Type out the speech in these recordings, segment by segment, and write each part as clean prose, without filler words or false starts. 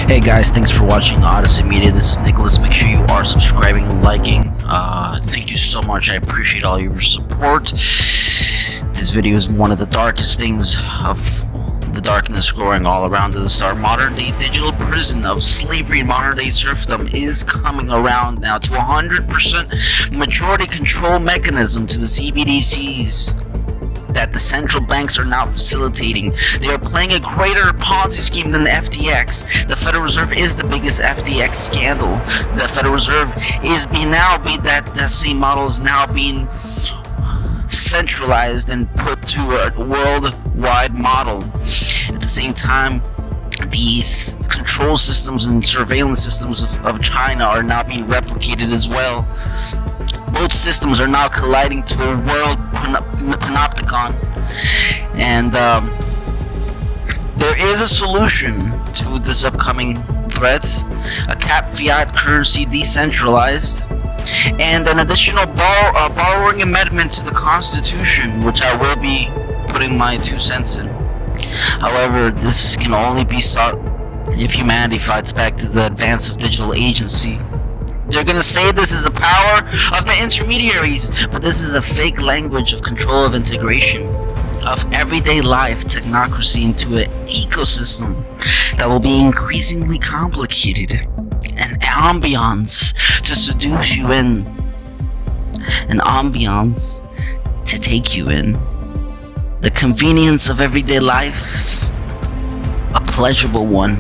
Hey guys, thanks for watching Odyssey Media. This is Nicholas. Make sure you are subscribing and liking. Thank you so much. I appreciate all your support. This video is one of the darkest things of the darkness growing all around us. Our modern day digital prison of slavery and modern day serfdom is coming around now to 100% majority control mechanism to the CBDCs that the central banks are now facilitating. They are playing a greater Ponzi scheme than the FTX. The Federal Reserve is the biggest FTX scandal. The Federal Reserve is that same model is now being centralized and put to a worldwide model. At the same time, these control systems and surveillance systems of China are now being replicated as well. Both systems are now colliding to a world panopticon, and there is a solution to this upcoming threat: a cap fiat currency decentralized, and an additional borrowing amendment to the Constitution, which I will be putting my 2 cents in. However, this can only be sought if humanity fights back to the Advancing Digital Agency. They're gonna say this is the power of the intermediaries, but this is a fake language of control of integration of everyday life technocracy into an ecosystem that will be increasingly complicated, an ambiance to seduce you in, an ambiance to take you in, the convenience of everyday life, a pleasurable one,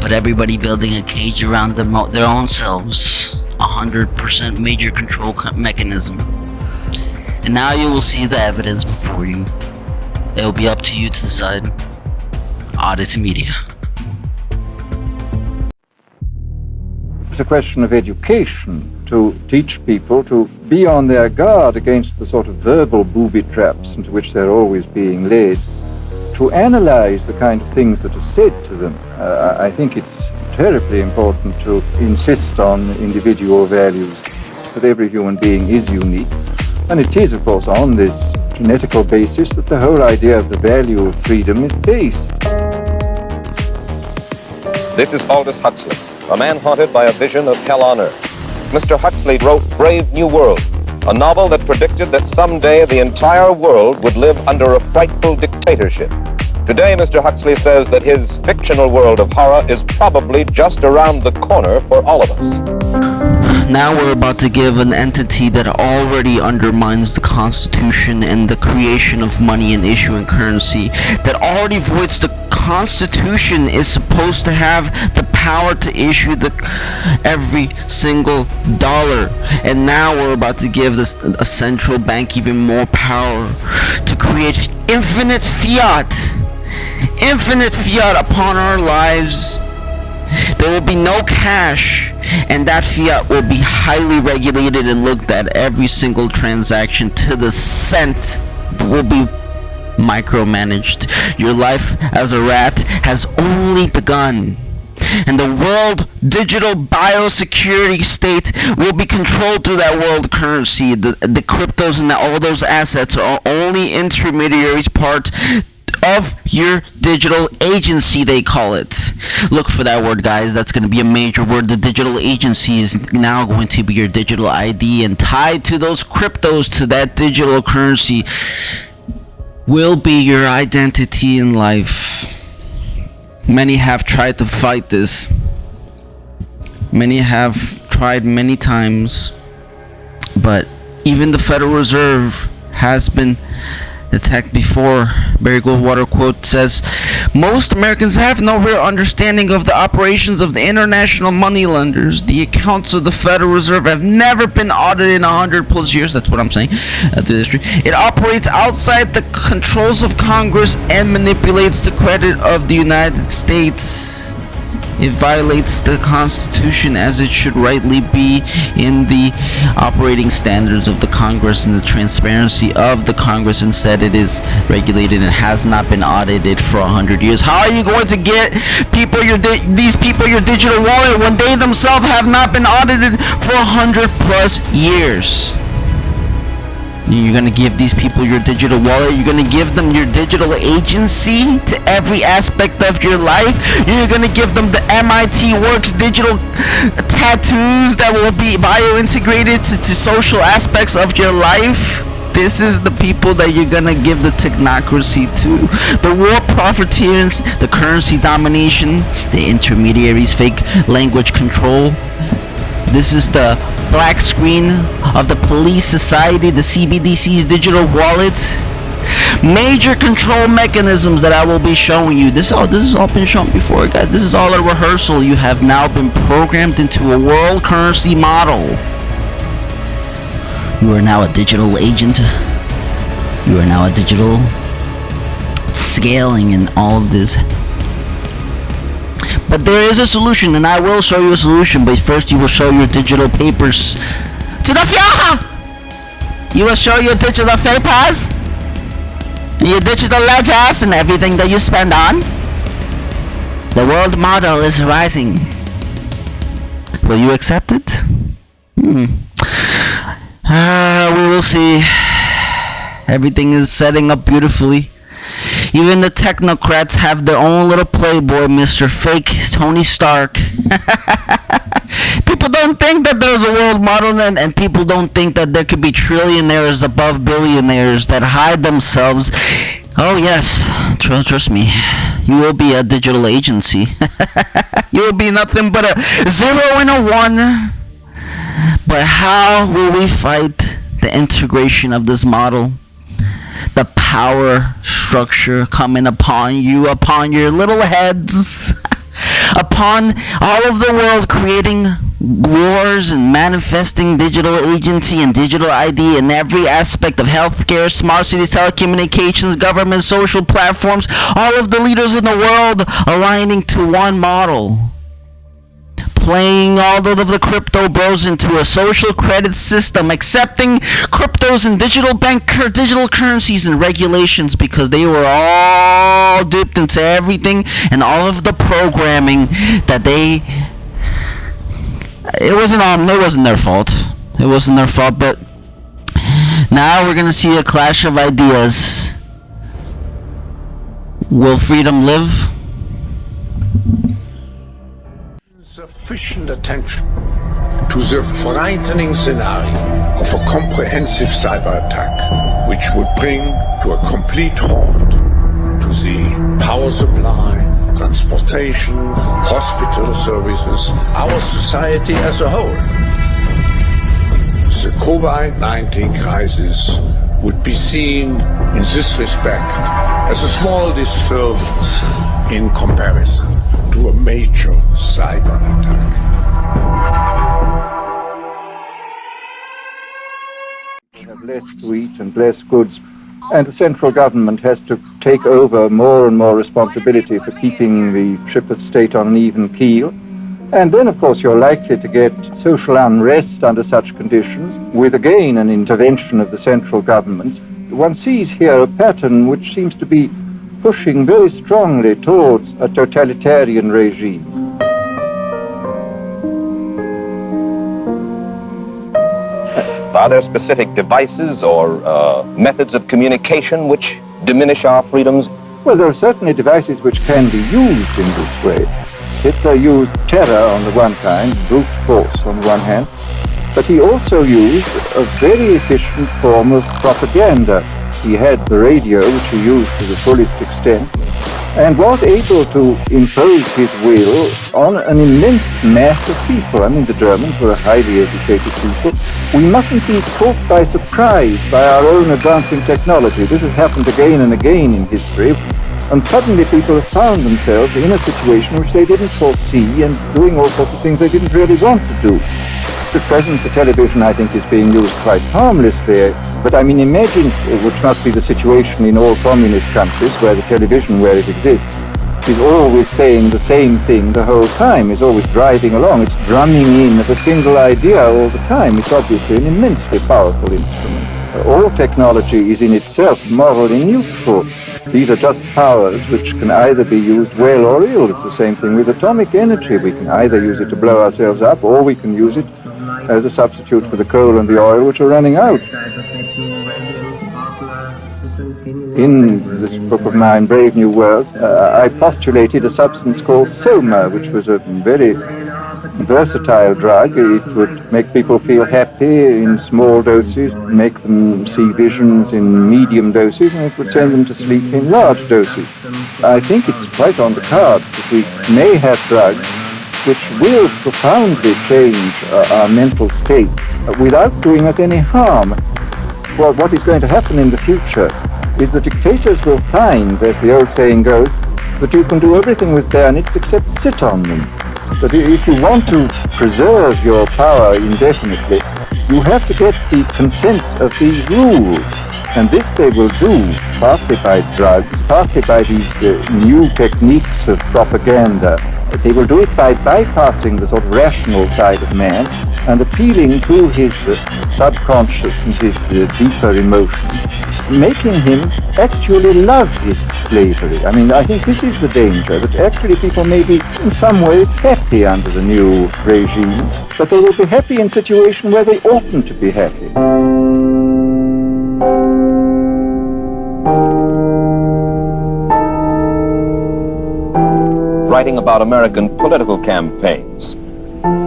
but everybody building a cage around their own selves, 100% major control mechanism. And now you will see the evidence before you. It will be up to you to decide. Odyssey Media. It's a question of education, to teach people to be on their guard against the sort of verbal booby traps into which they're always being led, to analyze the kind of things that are said to them. I think it's terribly important to insist on individual values, that every human being is unique. And it is, of course, on this genetical basis that the whole idea of the value of freedom is based. This is Aldous Huxley, a man haunted by a vision of hell on earth. Mr. Huxley wrote Brave New World, a novel that predicted that someday the entire world would live under a frightful dictatorship. Today, Mr. Huxley says that his fictional world of horror is probably just around the corner for all of us. Now we're about to give an entity that already undermines the Constitution and the creation of money and issuing currency, that already voids the Constitution is supposed to have the power to issue every single dollar. And now we're about to give a central bank even more power to create infinite fiat upon our lives. There will be no cash, and that fiat will be highly regulated and looked at. Every single transaction to the cent will be micromanaged. Your life as a rat has only begun, and the world digital biosecurity state will be controlled through that world currency. The cryptos and all those assets are only intermediaries, part of your digital agency, they call it. Look for that word, guys. That's going to be a major word. The digital agency is now going to be your digital ID, and tied to those cryptos, to that digital currency, will be your identity in life. Many have tried to fight this. Many have tried many times, but even the Federal Reserve has been attacked before. Barry Goldwater quote says, "Most Americans have no real understanding of the operations of the international money lenders. The accounts of the Federal Reserve have never been audited in 100+ years." That's what I'm saying. Through history, it operates outside the controls of Congress and manipulates the credit of the United States. It violates the Constitution, as it should rightly be, in the operating standards of the Congress and the transparency of the Congress. Instead, it is regulated and has not been audited for 100 years. How are you going to get these people your digital wallet when they themselves have not been audited for 100+ years? You're going to give these people your digital wallet. You're going to give them your digital agency to every aspect of your life. You're going to give them the MIT Works digital tattoos that will be bio-integrated to social aspects of your life. This is the people that you're going to give the technocracy to. The war profiteers, the currency domination, the intermediaries, fake language control. This is the black screen of the police society, the CBDC's digital wallet. Major control mechanisms that I will be showing you. This has all been shown before, guys. This is all a rehearsal. You have now been programmed into a world currency model. You are now a digital agent. You are now a digital scaling in all of this. But there is a solution, and I will show you a solution. But first, you will show your digital papers to the Führer. You will show your digital papers, your digital ledgers, and everything that you spend on. The world model is rising. Will you accept it? We will see. Everything is setting up beautifully. Even the technocrats have their own little playboy, Mr. Fake Tony Stark. People don't think that there's a world model, and people don't think that there could be trillionaires above billionaires that hide themselves. Oh yes, trust me. You will be a digital agency. You will be nothing but a 0 and a 1. But how will we fight the integration of this model? The power structure coming upon you, upon your little heads, upon all of the world, creating wars and manifesting digital agency and digital ID in every aspect of healthcare, smart cities, telecommunications, government, social platforms, all of the leaders in the world aligning to one model. Playing all of the crypto bros into a social credit system, accepting cryptos and digital currencies and regulations, because they were all dipped into everything and all of the programming that it wasn't their fault. It wasn't their fault, but now we're gonna see a clash of ideas. Will freedom live? Sufficient attention to the frightening scenario of a comprehensive cyber attack, which would bring to a complete halt to the power supply, transportation, hospital services, our society as a whole. The COVID-19 crisis would be seen in this respect as a small disturbance in comparison to a major cyber attack. They have less to eat and less goods, and the central government has to take over more and more responsibility for keeping the ship of state on an even keel. And then, of course, you're likely to get social unrest under such conditions, with again an intervention of the central government. One sees here a pattern which seems to be pushing very strongly towards a totalitarian regime. Are there specific devices or methods of communication which diminish our freedoms? Well, there are certainly devices which can be used in this way. Hitler used terror on the one hand, brute force on the one hand, but he also used a very efficient form of propaganda. He had the radio, which he used to the fullest extent, and was able to impose his will on an immense mass of people. I mean, the Germans were a highly educated people. We mustn't be caught by surprise by our own advancing technology. This has happened again and again in history, and suddenly people have found themselves in a situation which they didn't foresee and doing all sorts of things they didn't really want to do. At present, the television, I think, is being used quite harmlessly. But I mean, imagine, which must be the situation in all communist countries, where the television, where it exists, is always saying the same thing the whole time, is always driving along, it's drumming in of a single idea all the time. It's obviously an immensely powerful instrument. All technology is in itself morally neutral. These are just powers which can either be used well or ill. It's the same thing with atomic energy. We can either use it to blow ourselves up, or we can use it as a substitute for the coal and the oil which are running out. in this book of mine, Brave New World, I postulated a substance called soma, which was a very versatile drug. It would make people feel happy in small doses, make them see visions in medium doses, and it would send them to sleep in large doses. I think it's quite on the cards that we may have drugs which will profoundly change our mental states without doing us any harm. Well, what is going to happen in the future is the dictators will find, as the old saying goes, that you can do everything with bayonets except sit on them. But if you want to preserve your power indefinitely, you have to get the consent of these rules. And this they will do partly by drugs, partly by these new techniques of propaganda. They will do it by bypassing the sort of rational side of man and appealing to his subconscious and his deeper emotions, making him actually love his slavery. I mean, I think this is the danger, that actually people may be in some ways happy under the new regime, but they will be happy in a situation where they oughtn't to be happy. Writing about American political campaigns,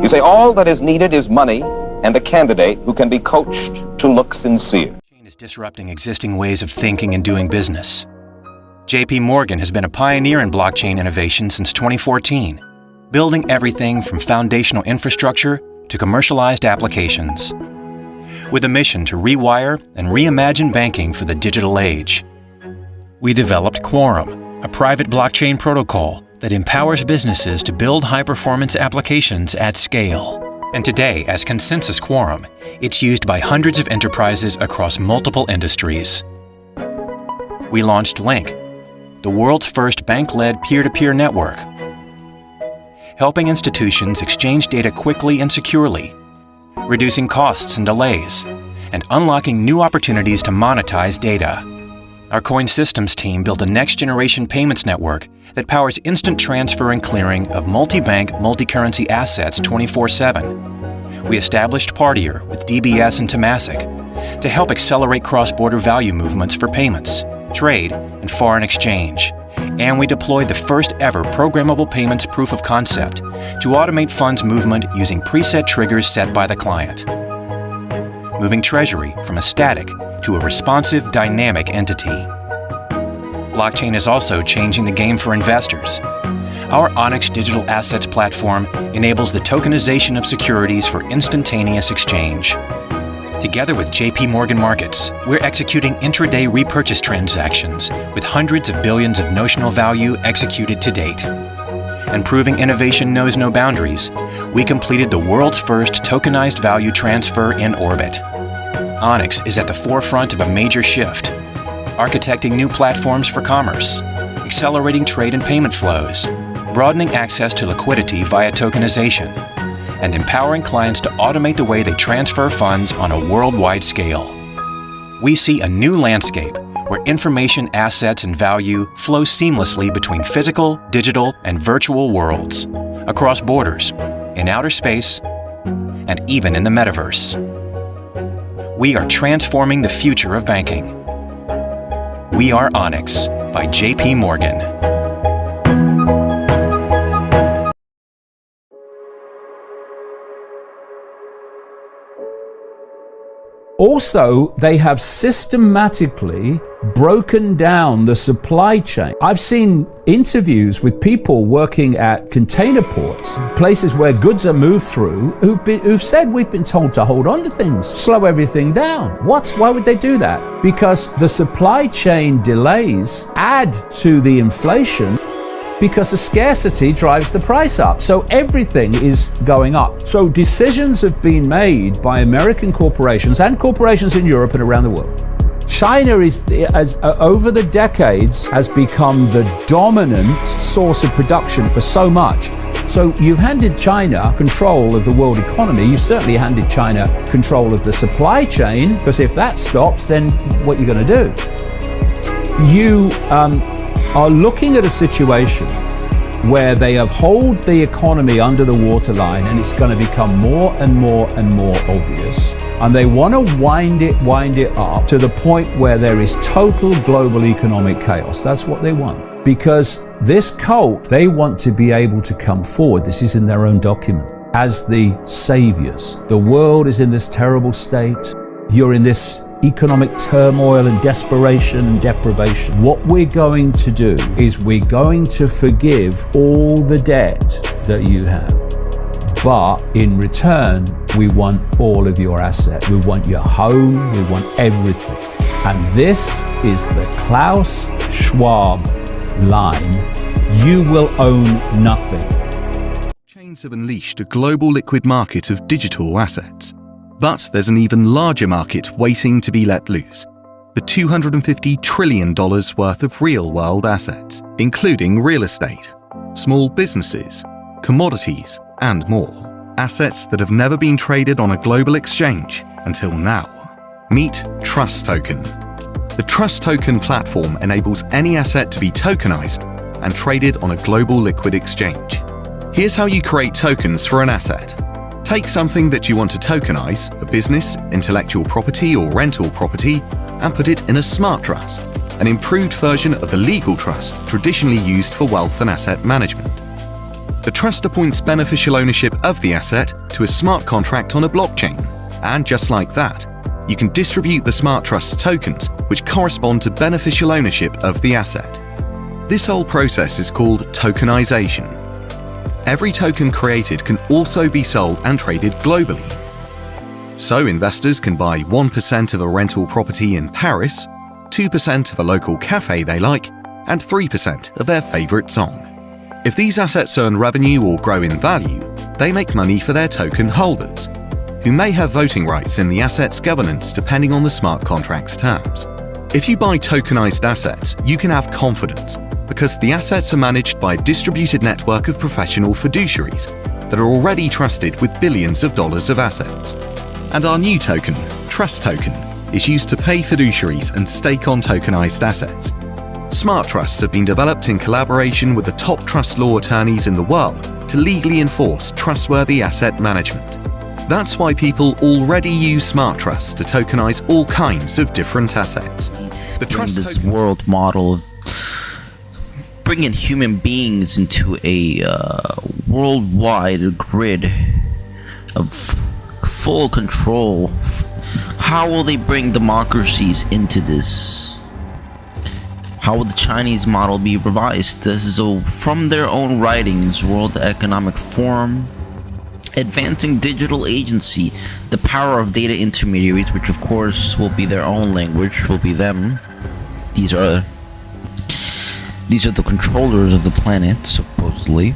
you say all that is needed is money and a candidate who can be coached to look sincere. Is disrupting existing ways of thinking and doing business. JP Morgan has been a pioneer in blockchain innovation since 2014, building everything from foundational infrastructure to commercialized applications, with a mission to rewire and reimagine banking for the digital age. We developed Quorum, a private blockchain protocol that empowers businesses to build high-performance applications at scale. And today, as Consensus Quorum, it's used by hundreds of enterprises across multiple industries. We launched Link, the world's first bank-led peer-to-peer network, helping institutions exchange data quickly and securely, reducing costs and delays, and unlocking new opportunities to monetize data. Our Coin Systems team built a next-generation payments network that powers instant transfer and clearing of multi-bank, multi-currency assets 24/7. We established Partier with DBS and Temasek to help accelerate cross-border value movements for payments, trade, and foreign exchange. And we deployed the first-ever programmable payments proof of concept to automate funds movement using preset triggers set by the client, moving Treasury from a static to a responsive, dynamic entity. Blockchain is also changing the game for investors. Our Onyx digital assets platform enables the tokenization of securities for instantaneous exchange. Together with JP Morgan Markets, we're executing intraday repurchase transactions with hundreds of billions of notional value executed to date. And proving innovation knows no boundaries, we completed the world's first tokenized value transfer in orbit. Onyx is at the forefront of a major shift, architecting new platforms for commerce, accelerating trade and payment flows, broadening access to liquidity via tokenization, and empowering clients to automate the way they transfer funds on a worldwide scale. We see a new landscape where information, assets, and value flow seamlessly between physical, digital, and virtual worlds, across borders, in outer space, and even in the metaverse. We are transforming the future of banking. We are Onyx by JP Morgan. Also, they have systematically broken down the supply chain. I've seen interviews with people working at container ports, places where goods are moved through, who've said we've been told to hold on to things, slow everything down. Why would they do that? Because the supply chain delays add to the inflation, because the scarcity drives the price up. So everything is going up. So decisions have been made by American corporations and corporations in Europe and around the world. China over the decades has become the dominant source of production for so much. So you've handed China control of the world economy. You certainly handed China control of the supply chain, because if that stops, then what are you going to do? You are looking at a situation where they have hauled the economy under the waterline, and it's going to become more and more and more obvious. And they want to wind it up to the point where there is total global economic chaos. That's what they want. Because this cult, they want to be able to come forward, this is in their own document, as the saviors. The world is in this terrible state. You're in this economic turmoil and desperation and deprivation. What we're going to do is we're going to forgive all the debt that you have. But in return, we want all of your assets. We want your home. We want everything. And this is the Klaus Schwab line. You will own nothing. Chains have unleashed a global liquid market of digital assets. But there's an even larger market waiting to be let loose. The $250 trillion worth of real-world assets, including real estate, small businesses, commodities, and more. Assets that have never been traded on a global exchange until now. Meet Trust Token. The Trust Token platform enables any asset to be tokenized and traded on a global liquid exchange. Here's how you create tokens for an asset. Take something that you want to tokenize, a business, intellectual property, or rental property, and put it in a smart trust, an improved version of the legal trust traditionally used for wealth and asset management. The trust appoints beneficial ownership of the asset to a smart contract on a blockchain, and just like that, you can distribute the smart trust tokens which correspond to beneficial ownership of the asset. This whole process is called tokenization. Every token created can also be sold and traded globally. So investors can buy 1% of a rental property in Paris, 2% of a local cafe they like, and 3% of their favorite song. If these assets earn revenue or grow in value, they make money for their token holders, who may have voting rights in the asset's governance depending on the smart contract's terms. If you buy tokenized assets, you can have confidence because the assets are managed by a distributed network of professional fiduciaries that are already trusted with billions of dollars of assets. And our new token, Trust Token, is used to pay fiduciaries and stake on tokenized assets. Smart trusts have been developed in collaboration with the top trust law attorneys in the world to legally enforce trustworthy asset management. That's why people already use smart trusts to tokenize all kinds of different assets. The trust this token world model of bringing human beings into a worldwide grid of full control. How will they bring democracies into this? How will the Chinese model be revised? This is from their own writings: World Economic Forum, Advancing Digital Agency, the Power of Data Intermediaries, which of course will be their own language, will be them. These are the controllers of the planet, supposedly.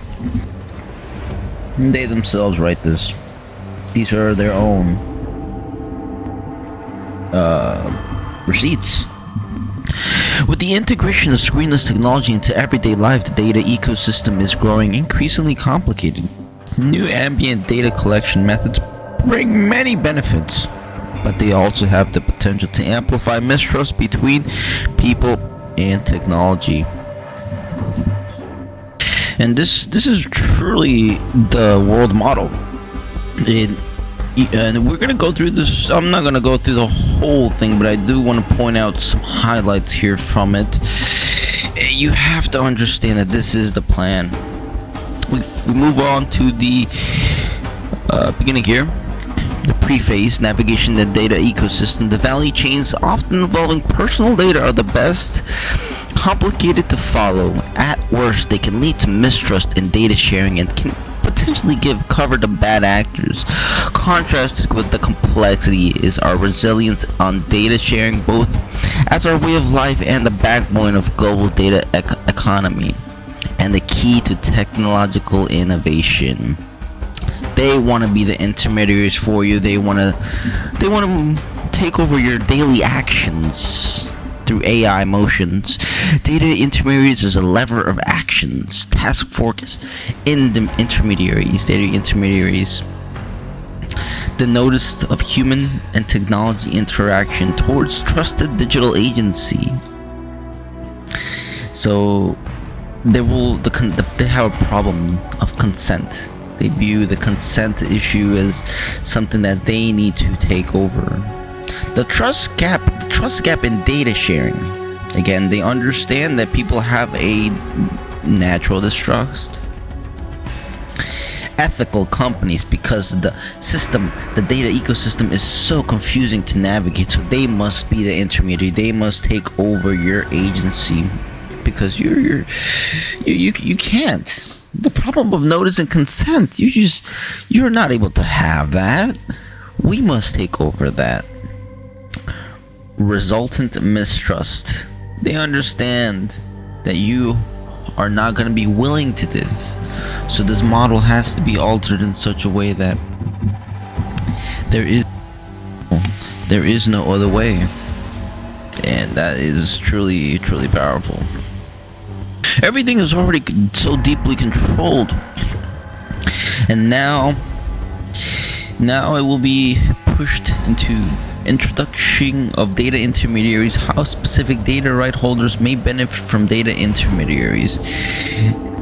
And they themselves write this. These are their own receipts. With the integration of screenless technology into everyday life, the data ecosystem is growing increasingly complicated. New ambient data collection methods bring many benefits, but they also have the potential to amplify mistrust between people and technology. And this is truly the world model. And we're gonna go through this. I'm not gonna go through the whole thing, but I do want to point out some highlights here from it. You have to understand that this is the plan. We move on to the beginning here. The preface: navigation the data ecosystem. The value chains, often involving personal data, are the best. Complicated to follow. At worst, they can lead to mistrust in data sharing and can potentially give cover to bad actors. Contrasted with the complexity is our resilience on data sharing, both as our way of life and the backbone of global data economy, and the key to technological innovation. They want to be the intermediaries for you. They want to take over your daily actions through AI motions. Data intermediaries is a lever of actions. Task force in the intermediaries. Data intermediaries, the notice of human and technology interaction towards trusted digital agency. So they have a problem of consent. They view the consent issue as something that they need to take over. The trust gap in data sharing. Again, they understand that people have a natural distrust. Ethical companies, because the data ecosystem is so confusing to navigate, so they must be the intermediary. They must take over your agency, because you can't. The problem of notice and consent, you're not able to have that. We must take over that. Resultant mistrust. They understand that you are not going to be willing to this, so this model has to be altered in such a way that there is no other way, and that is truly powerful. Everything is already so deeply controlled, and now it will be pushed into introduction of data intermediaries, how specific data right holders may benefit from data intermediaries.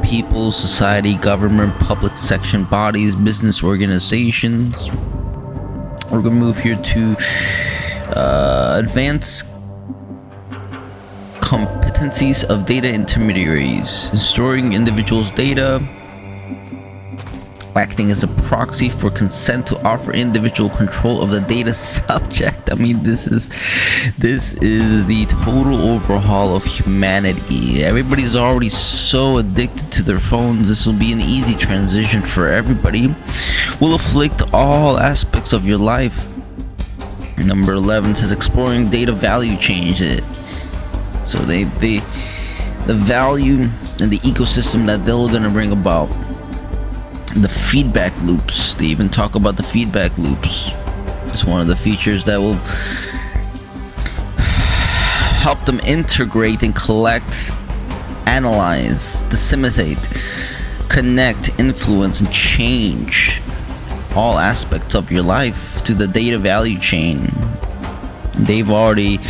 People, society, government, public section bodies, business organizations. We're gonna move here to advanced competencies of data intermediaries: storing individuals' data, acting as a proxy for consent to offer individual control of the data subject. I mean, this is the total overhaul of humanity. Everybody's already so addicted to their phones. This will be an easy transition for everybody. Will afflict all aspects of your life. Number 11 says exploring data value change. So the value and the ecosystem that they're gonna bring about. The feedback loops. They even talk about the feedback loops. It's one of the features that will help them integrate and collect, analyze, disseminate, connect, influence, and change all aspects of your life to the data value chain. They've already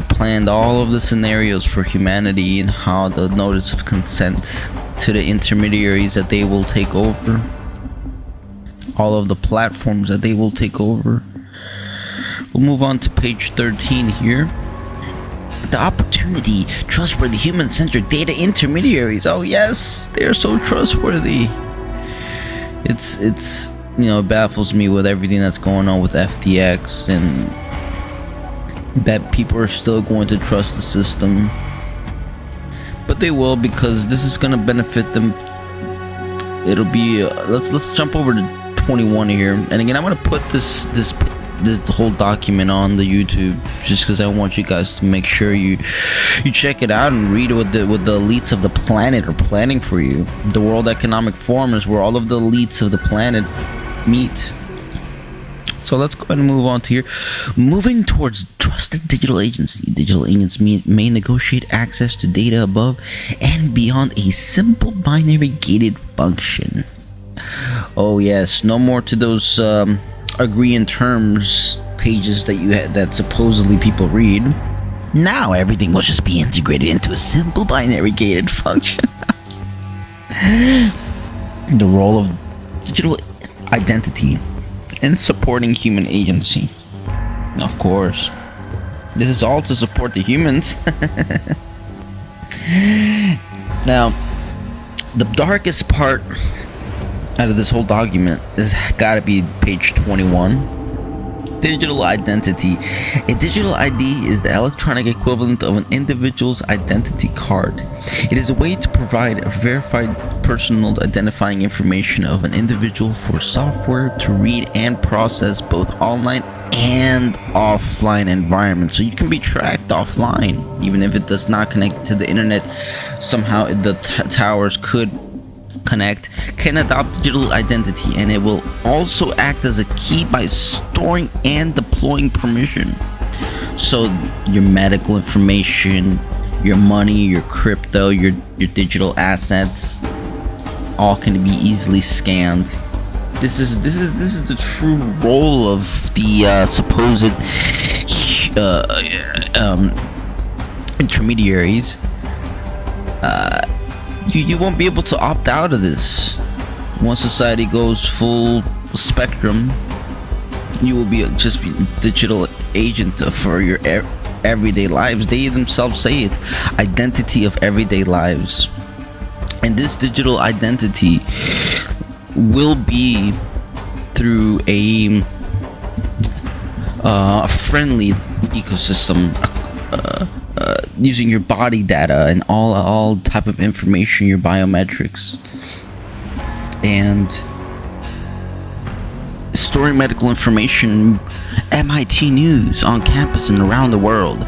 planned all of the scenarios for humanity and how the notice of consent to the intermediaries that they will take over, all of the platforms that they will take over. We'll move on to page 13 here. The opportunity, trustworthy, human-centered data intermediaries. Oh yes, they're so trustworthy. It's it baffles me with everything that's going on with FTX, and that people are still going to trust the system. But they will, because this is going to benefit them. It'll be let's jump over to 21 here, and again, I'm going to put this whole document on the YouTube just because I want you guys to make sure you check it out and read what the elites of the planet are planning for you. The World Economic Forum is where all of the elites of the planet meet. So let's go ahead and move on to here. Moving towards trusted digital agency. Digital agents may negotiate access to data above and beyond a simple binary gated function. Oh yes, no more to those agree in terms pages that supposedly people read. Now everything will just be integrated into a simple binary gated function. The role of digital identity in supporting human agency. Of course, this is all to support the humans. Now, the darkest part out of this whole document has got to be page 21. Digital identity. A digital ID is the electronic equivalent of an individual's identity card. It is a way to provide a verified personal identifying information of an individual for software to read and process both online and offline environments. So you can be tracked offline, even if it does not connect to the internet. Somehow the towers could connect, can adopt digital identity, and it will also act as a key by storing and deploying permission. So your medical information, your money, your crypto, your digital assets, all can be easily scanned. This is the true role of the supposed intermediaries. you won't be able to opt out of this. Once society goes full spectrum, you will be just be a digital agent for your everyday lives. They themselves say it, identity of everyday lives. And this digital identity will be through a friendly ecosystem, using your body data and all type of information, your biometrics, and storing medical information. MIT news on campus and around the world.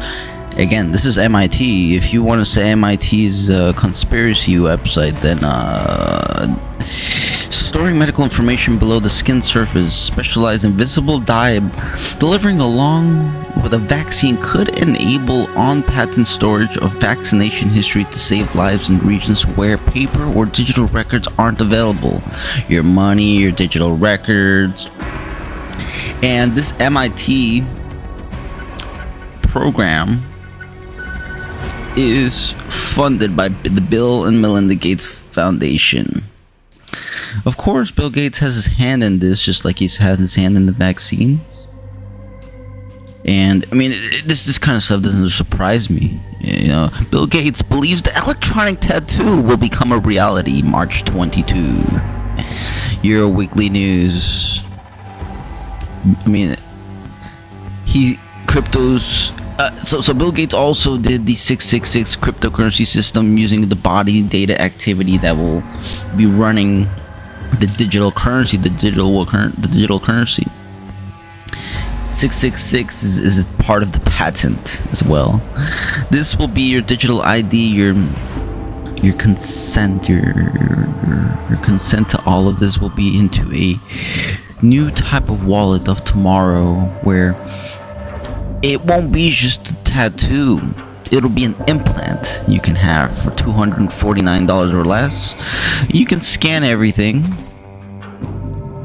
Again, this is MIT. If you want to say MIT's conspiracy website, then storing medical information below the skin surface, specialized invisible dye delivering along with a vaccine could enable on-patent storage of vaccination history to save lives in regions where paper or digital records aren't available. Your money, your digital records. And this MIT program is funded by the Bill and Melinda Gates Foundation. Of course, Bill Gates has his hand in this, just like he's had his hand in the vaccines. And I mean, this kind of stuff doesn't surprise me. You know, Bill Gates believes the electronic tattoo will become a reality March 22. Euro Weekly News. I mean, cryptos. So Bill Gates also did the 666 cryptocurrency system using the body data activity that will be running the digital currency, the digital currency. 666 is part of the patent as well. This will be your digital ID, your consent, your consent to all of this will be into a new type of wallet of tomorrow, where it won't be just a tattoo. It'll be an implant you can have for $249 or less. You can scan everything,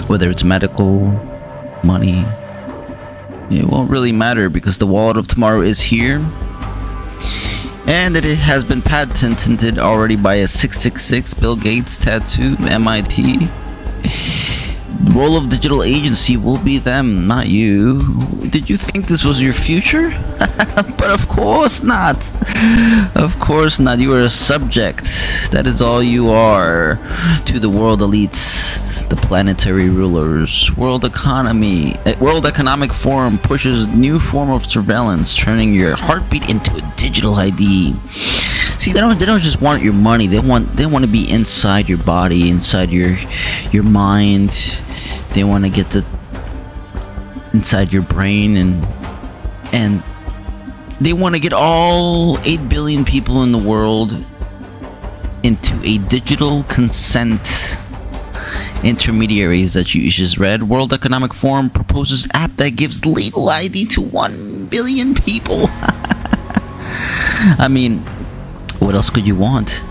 whether it's medical, money. It won't really matter because the wallet of tomorrow is here. And it has been patented already by a 666 Bill Gates tattoo, MIT. The role of digital agency will be them, not you. Did you think this was your future? But of course not. Of course not. You are a subject. That is all you are to the world elites, the planetary rulers. World Economic Forum pushes new form of surveillance, turning your heartbeat into a digital ID. See, they don't just want your money. They want to be inside your body, inside your mind. They want to get inside your brain, and they want to get all 8 billion people in the world into a digital consent intermediaries that you just read. World Economic Forum proposes app that gives legal ID to 1 billion people. I mean, what else could you want?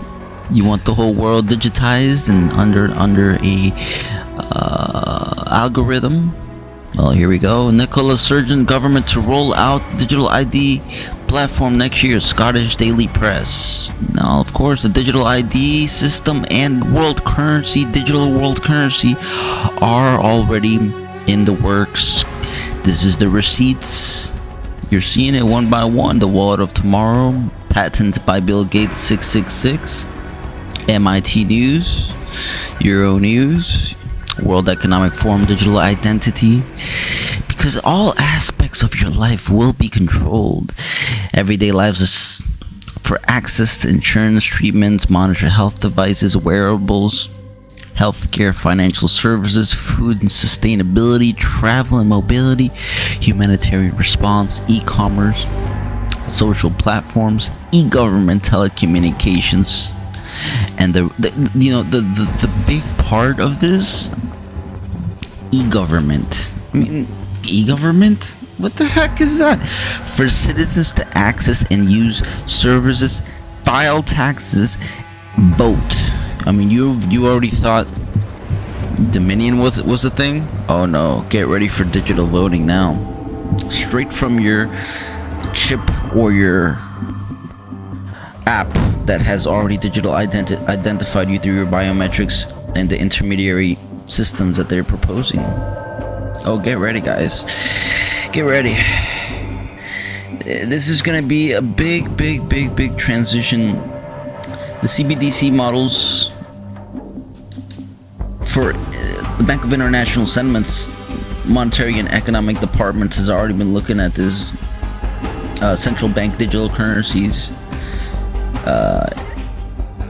You want the whole world digitized and under a algorithm? Well, here we go. Nicola Sturgeon government to roll out digital ID platform next year. Scottish Daily Press. Now, of course, the digital ID system and digital world currency are already in the works. This is the receipts. You're seeing it one by one. The wallet of tomorrow, patent by Bill Gates 666, MIT News, Euro News, World Economic Forum digital identity, because all aspects of your life will be controlled. Everyday lives is for access to insurance, treatments, monitor health devices, wearables, healthcare, financial services, food and sustainability, travel and mobility, humanitarian response, e-commerce, social platforms, e-government, telecommunications, and the big part of this, e-government. I mean, e-government? What the heck is that? For citizens to access and use services, file taxes, vote. I mean, you already thought Dominion was a thing? Oh no, get ready for digital voting now. Straight from your chip or your app that has already digital identified you through your biometrics and the intermediary systems that they're proposing. Oh, get ready, guys. Get ready. This is going to be a big transition. The CBDC models for the Bank of International Settlements Monetary and Economic Department has already been looking at this central bank digital currencies.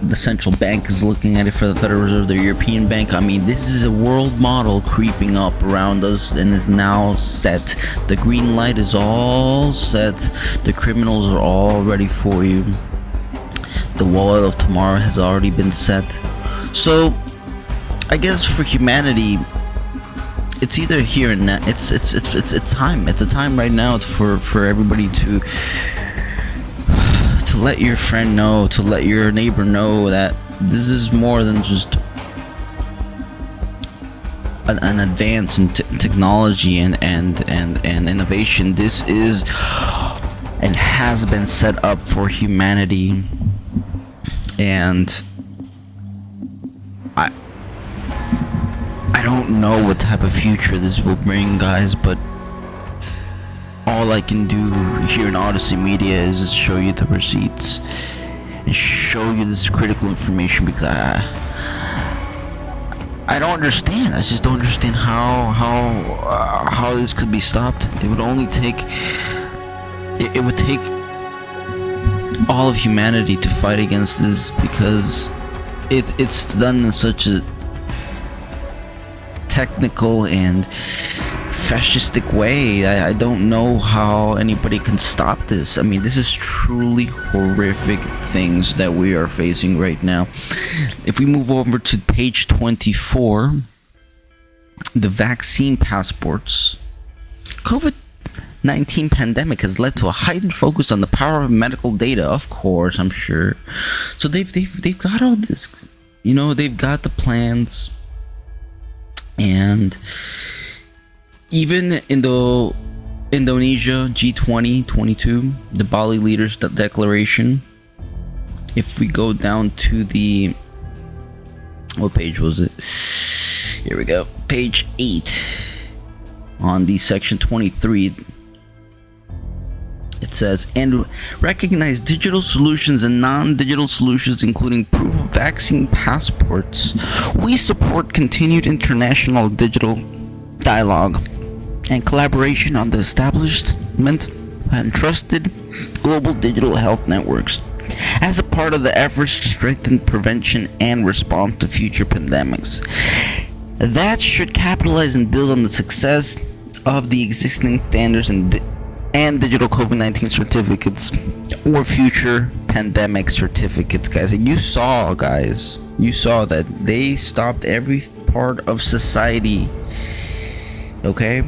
The central bank is looking at it for the Federal Reserve, the European Bank. I mean, this is a world model creeping up around us and is now set. The green light is all set. The criminals are all ready for you. The wallet of tomorrow has already been set. So, I guess for humanity, it's either here and now. It's time. It's a time right now for everybody to let your friend know, to let your neighbor know that this is more than just an advance in technology and innovation. This is and has been set up for humanity, and I don't know what type of future this will bring, guys, but all I can do here in Odyssey Media is just show you the receipts and show you this critical information, because I don't understand. I just don't understand how this could be stopped. It would only take it would take all of humanity to fight against this, because it's done in such a technical and fascistic way. I don't know how anybody can stop this. I mean, this is truly horrific things that we are facing right now. If we move over to page 24, the vaccine passports. COVID-19 pandemic has led to a heightened focus on the power of medical data, of course, I'm sure. So they've got all this, you know, they've got the plans. And even in the Indonesia G20 22, the Bali leaders declaration, if we go down to the, what page was it? Here we go, page 8 on the section 23. It says, and recognize digital solutions and non-digital solutions, including proof of vaccine passports. We support continued international digital dialogue and collaboration on the establishment and trusted global digital health networks as a part of the efforts to strengthen prevention and response to future pandemics. That should capitalize and build on the success of the existing standards and digital COVID-19 certificates or future pandemic certificates, guys. And you saw that they stopped every part of society. Okay,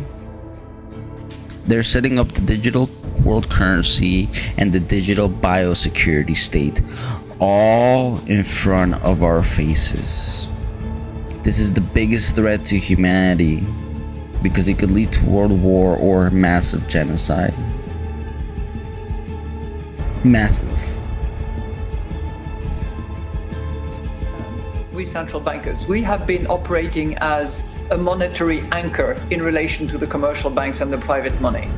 they're setting up the digital world currency and the digital biosecurity state all in front of our faces. This is the biggest threat to humanity, because it could lead to world war or massive genocide. Massive. We central bankers, we have been operating as a monetary anchor in relation to the commercial banks and the private money.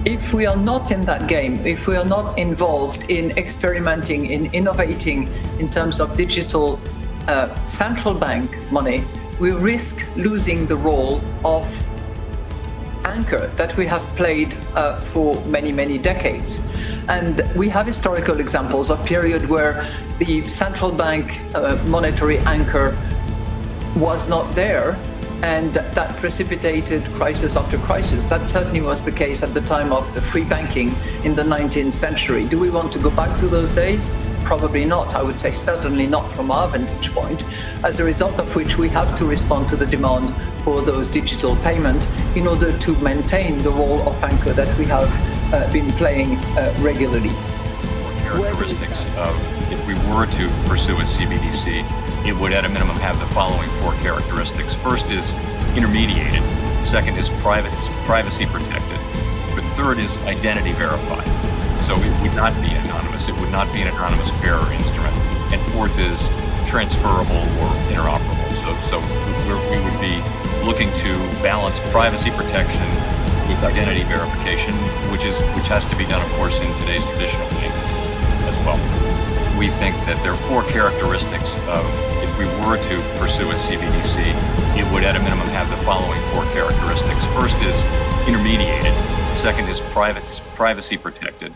If we are not in that game, if we are not involved in experimenting, in innovating in terms of digital central bank money, we risk losing the role of anchor that we have played for many decades. And we have historical examples of period where the central bank monetary anchor was not there, and that precipitated crisis after crisis. That certainly was the case at the time of the free banking in the 19th century. Do we want to go back to those days? Probably not. I would say certainly not from our vantage point, as a result of which we have to respond to the demand for those digital payments in order to maintain the role of anchor that we have been playing regularly. Characteristics of, if we were to pursue a CBDC, it would at a minimum have the following 4 characteristics. First is intermediated. Second is privacy protected. The third is identity verified. So it would not be anonymous. It would not be an anonymous bearer instrument. And fourth is transferable or interoperable. So we would be looking to balance privacy protection with identity verification, which has to be done, of course, in today's traditional banking system as well. We think that there are four characteristics of, if we were to pursue a CBDC, it would at a minimum have the following four characteristics. First is intermediated. Second is privacy protected.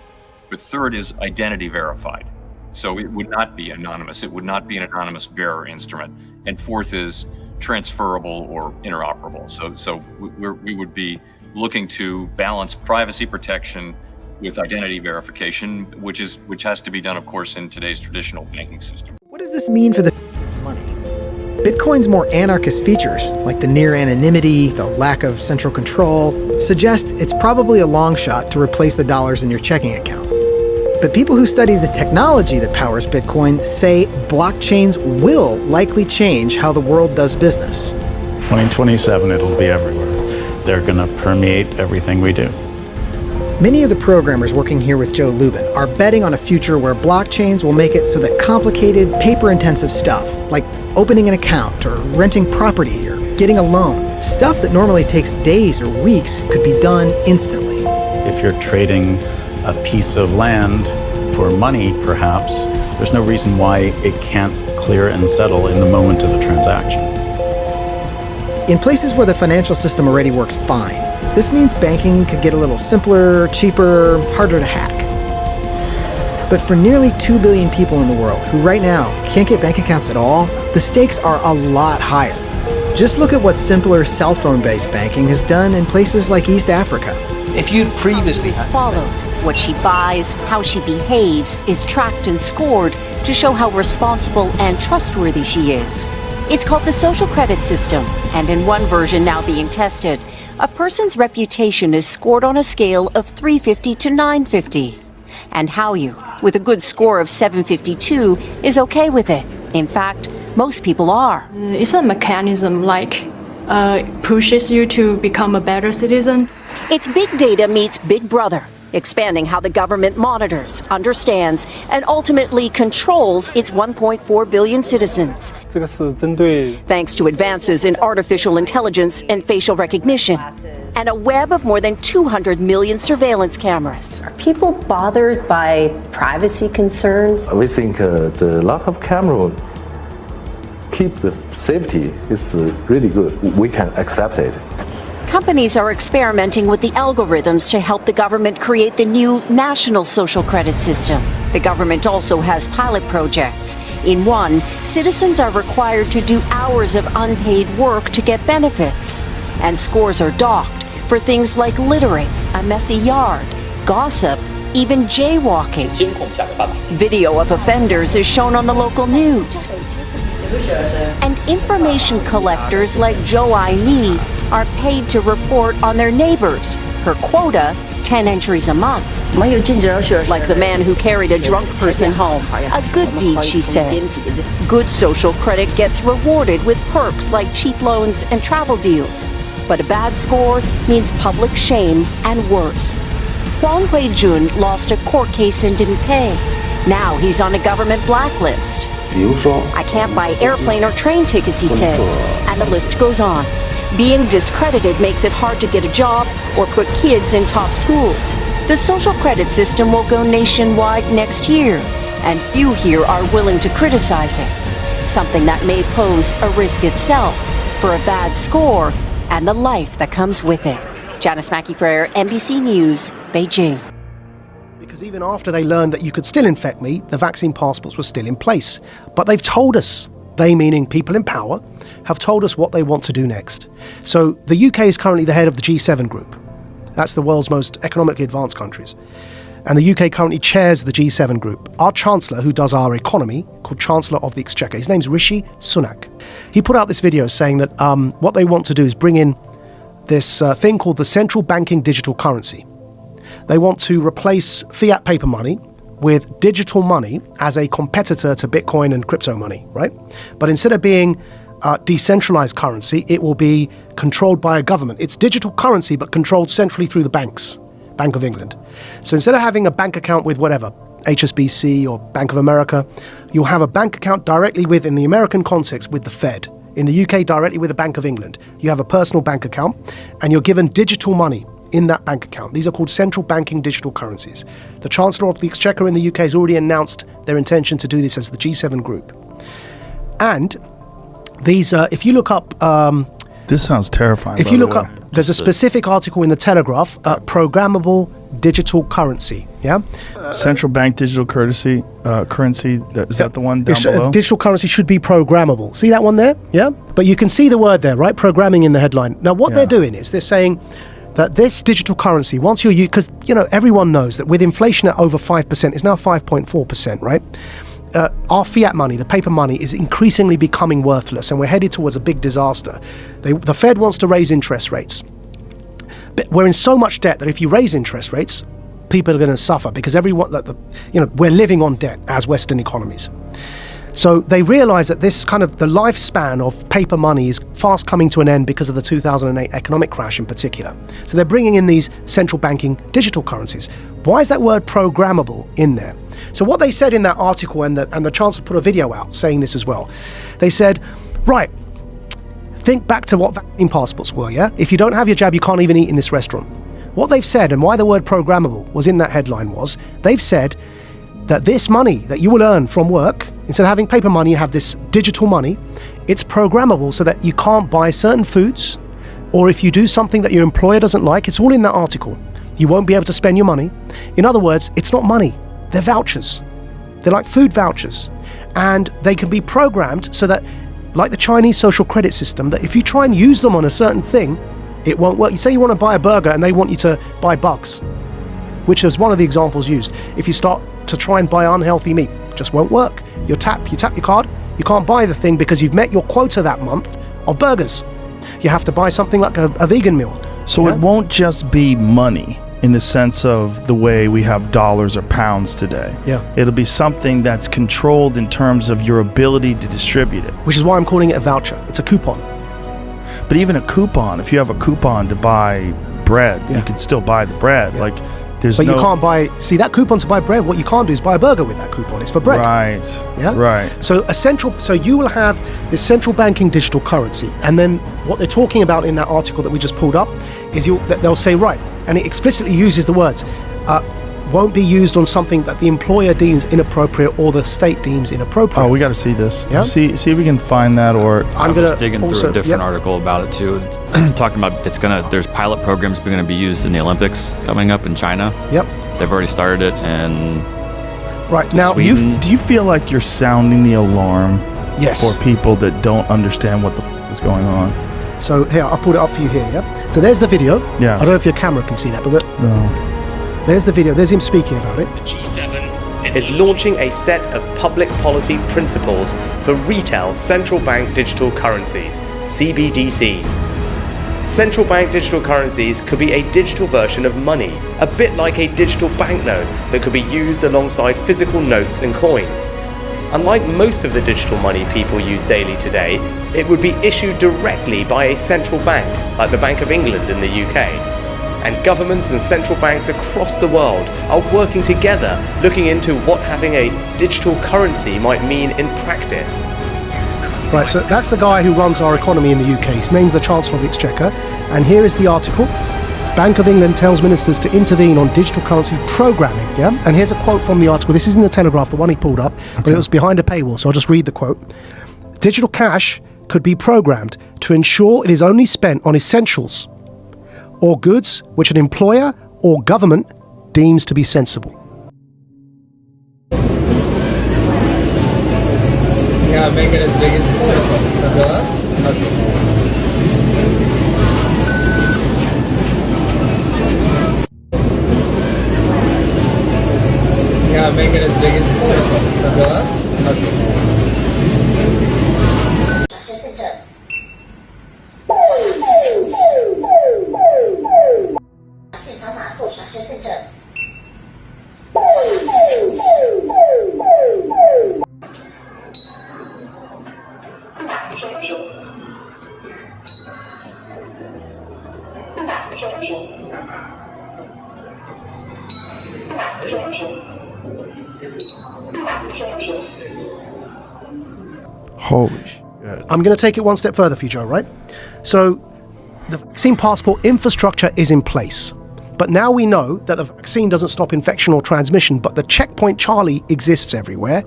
But third is identity verified. So it would not be anonymous. It would not be an anonymous bearer instrument. And fourth is transferable or interoperable. So we would be looking to balance privacy protection with identity verification, which has to be done, of course, in today's traditional banking system. What does this mean for the money? Bitcoin's more anarchist features, like the near anonymity, the lack of central control, suggest it's probably a long shot to replace the dollars in your checking account. But people who study the technology that powers Bitcoin say blockchains will likely change how the world does business. 2027, it'll be everywhere. They're going to permeate everything we do. Many of the programmers working here with Joe Lubin are betting on a future where blockchains will make it so that complicated, paper-intensive stuff, like opening an account or renting property or getting a loan, stuff that normally takes days or weeks, could be done instantly. If you're trading a piece of land for money, perhaps, there's no reason why it can't clear and settle in the moment of the transaction. In places where the financial system already works fine, this means banking could get a little simpler, cheaper, harder to hack. But for nearly 2 billion people in the world who right now can't get bank accounts at all, the stakes are a lot higher. Just look at what simpler cell phone-based banking has done in places like East Africa. If you'd previously followed, what she buys, how she behaves, is tracked and scored to show how responsible and trustworthy she is. It's called the social credit system, and in one version now being tested, a person's reputation is scored on a scale of 350 to 950. And how you, with a good score of 752, is okay with it. In fact, most people are. It's a mechanism like pushes you to become a better citizen. It's big data meets Big Brother, expanding how the government monitors, understands, and ultimately controls its 1.4 billion citizens. Thanks to advances in artificial intelligence and facial recognition, and a web of more than 200 million surveillance cameras. Are people bothered by privacy concerns? We think the lot of camera keep the safety is really good. We can accept it. Companies are experimenting with the algorithms to help the government create the new national social credit system. The government also has pilot projects. In one, citizens are required to do hours of unpaid work to get benefits. And scores are docked for things like littering, a messy yard, gossip, even jaywalking. Video of offenders is shown on the local news. And information collectors like Zhou Aini are paid to report on their neighbors. Her quota, 10 entries a month. Like the man who carried a drunk person home. A good deed, she says. Good social credit gets rewarded with perks like cheap loans and travel deals. But a bad score means public shame and worse. Huang Huijun lost a court case and didn't pay. Now he's on a government blacklist. I can't buy airplane or train tickets, he says, and the list goes on. Being discredited makes it hard to get a job or put kids in top schools. The social credit system will go nationwide next year, and few here are willing to criticize it. Something that may pose a risk itself for a bad score and the life that comes with it. Janice Mackey-Frere, NBC News, Beijing. Because even after they learned that you could still infect me, the vaccine passports were still in place. But they've told us, they meaning people in power, have told us what they want to do next. So the UK is currently the head of the G7 group. That's the world's most economically advanced countries. And the UK currently chairs the G7 group. Our Chancellor, who does our economy, called Chancellor of the Exchequer, his name's Rishi Sunak. He put out this video saying that what they want to do is bring in this thing called the central banking digital currency. They want to replace fiat paper money with digital money as a competitor to Bitcoin and crypto money, right? But instead of being decentralized currency, it will be controlled by a government. It's digital currency, but controlled centrally through the banks. Bank of England. So instead of having a bank account with whatever, HSBC or Bank of America, you'll have a bank account directly in the American context with the Fed. In the UK, directly with the Bank of England. You have a personal bank account and you're given digital money in that bank account. These are called central banking digital currencies. The Chancellor of the Exchequer in the UK has already announced their intention to do this as the G7 group. And these, if you look up... this sounds terrifying. If you look up, there's a specific article in the Telegraph, programmable digital currency, yeah? Central bank digital currency, is that the one down below? Digital currency should be programmable. See that one there? Yeah? But you can see the word there, right? Programming in the headline. Now, what they're doing is they're saying that this digital currency, once you're used, because, everyone knows that with inflation at over 5%, it's now 5.4%, right? Our fiat money, the paper money, is increasingly becoming worthless, and we're headed towards a big disaster. The Fed wants to raise interest rates. But we're in so much debt that if you raise interest rates, people are going to suffer because we're living on debt as Western economies. So they realize that this kind of the lifespan of paper money is fast coming to an end because of the 2008 economic crash in particular. So they're bringing in these central banking digital currencies. Why is that word programmable in there? So what they said in that article, and the Chancellor put a video out saying this as well, they said, right, think back to what vaccine passports were, yeah? If you don't have your jab, you can't even eat in this restaurant. What they've said, and why the word programmable was in that headline was, they've said that this money that you will earn from work, instead of having paper money, you have this digital money, it's programmable so that you can't buy certain foods, or if you do something that your employer doesn't like, it's all in that article. You won't be able to spend your money. In other words, it's not money, they're vouchers. They're like food vouchers. And they can be programmed so that, like the Chinese social credit system, that if you try and use them on a certain thing, it won't work. You say you want to buy a burger and they want you to buy bugs, which is one of the examples used. If you start to try and buy unhealthy meat, it just won't work. You tap your card, you can't buy the thing because you've met your quota that month of burgers. You have to buy something like a vegan meal. So it won't just be money in the sense of the way we have dollars or pounds today. Yeah. It'll be something that's controlled in terms of your ability to distribute it. Which is why I'm calling it a voucher. It's a coupon. But even a coupon, if you have a coupon to buy bread, you can still buy the bread. Yeah. Like, there's but no... you can't buy, see that coupon to buy bread, what you can't do is buy a burger with that coupon. It's for bread. Right. Yeah? Right. So you will have this central banking digital currency, and then what they're talking about in that article that we just pulled up is they'll say, right, and it explicitly uses the words, won't be used on something that the employer deems inappropriate or the state deems inappropriate. Oh, we got to see this. Yeah? See if we can find that, or... I'm just digging through a different article about it too. Talking about there's pilot programs going to be used in the Olympics coming up in China. Yep. They've already started it, and right now, do you feel like you're sounding the alarm? Yes. For people that don't understand what the is going on? So here, I'll put it up for you here. Yeah. So there's the video. Yeah. I don't know if your camera can see that, but there's the video. There's him speaking about it. Is launching a set of public policy principles for retail central bank digital currencies, CBDCs. Central bank digital currencies could be a digital version of money, a bit like a digital banknote that could be used alongside physical notes and coins. Unlike most of the digital money people use daily today, it would be issued directly by a central bank, like the Bank of England in the UK. And governments and central banks across the world are working together, looking into what having a digital currency might mean in practice. Right, so that's the guy who runs our economy in the UK. His name's the Chancellor of the Exchequer. And here is the article. Bank of England tells ministers to intervene on digital currency programming. Yeah, and here's a quote from the article. This is in the Telegraph, the one he pulled up, but it was behind a paywall, so I'll just read the quote. Digital cash could be programmed to ensure it is only spent on essentials or goods which an employer or government deems to be sensible. Yeah, make it as big as the circle. So go up. Okay. Yeah, make it as big as the circle. So go up. Okay. Holy shit. I'm going to take it one step further for you, Joe, right? So the vaccine passport infrastructure is in place. But now we know that the vaccine doesn't stop infection or transmission, but the checkpoint Charlie exists everywhere.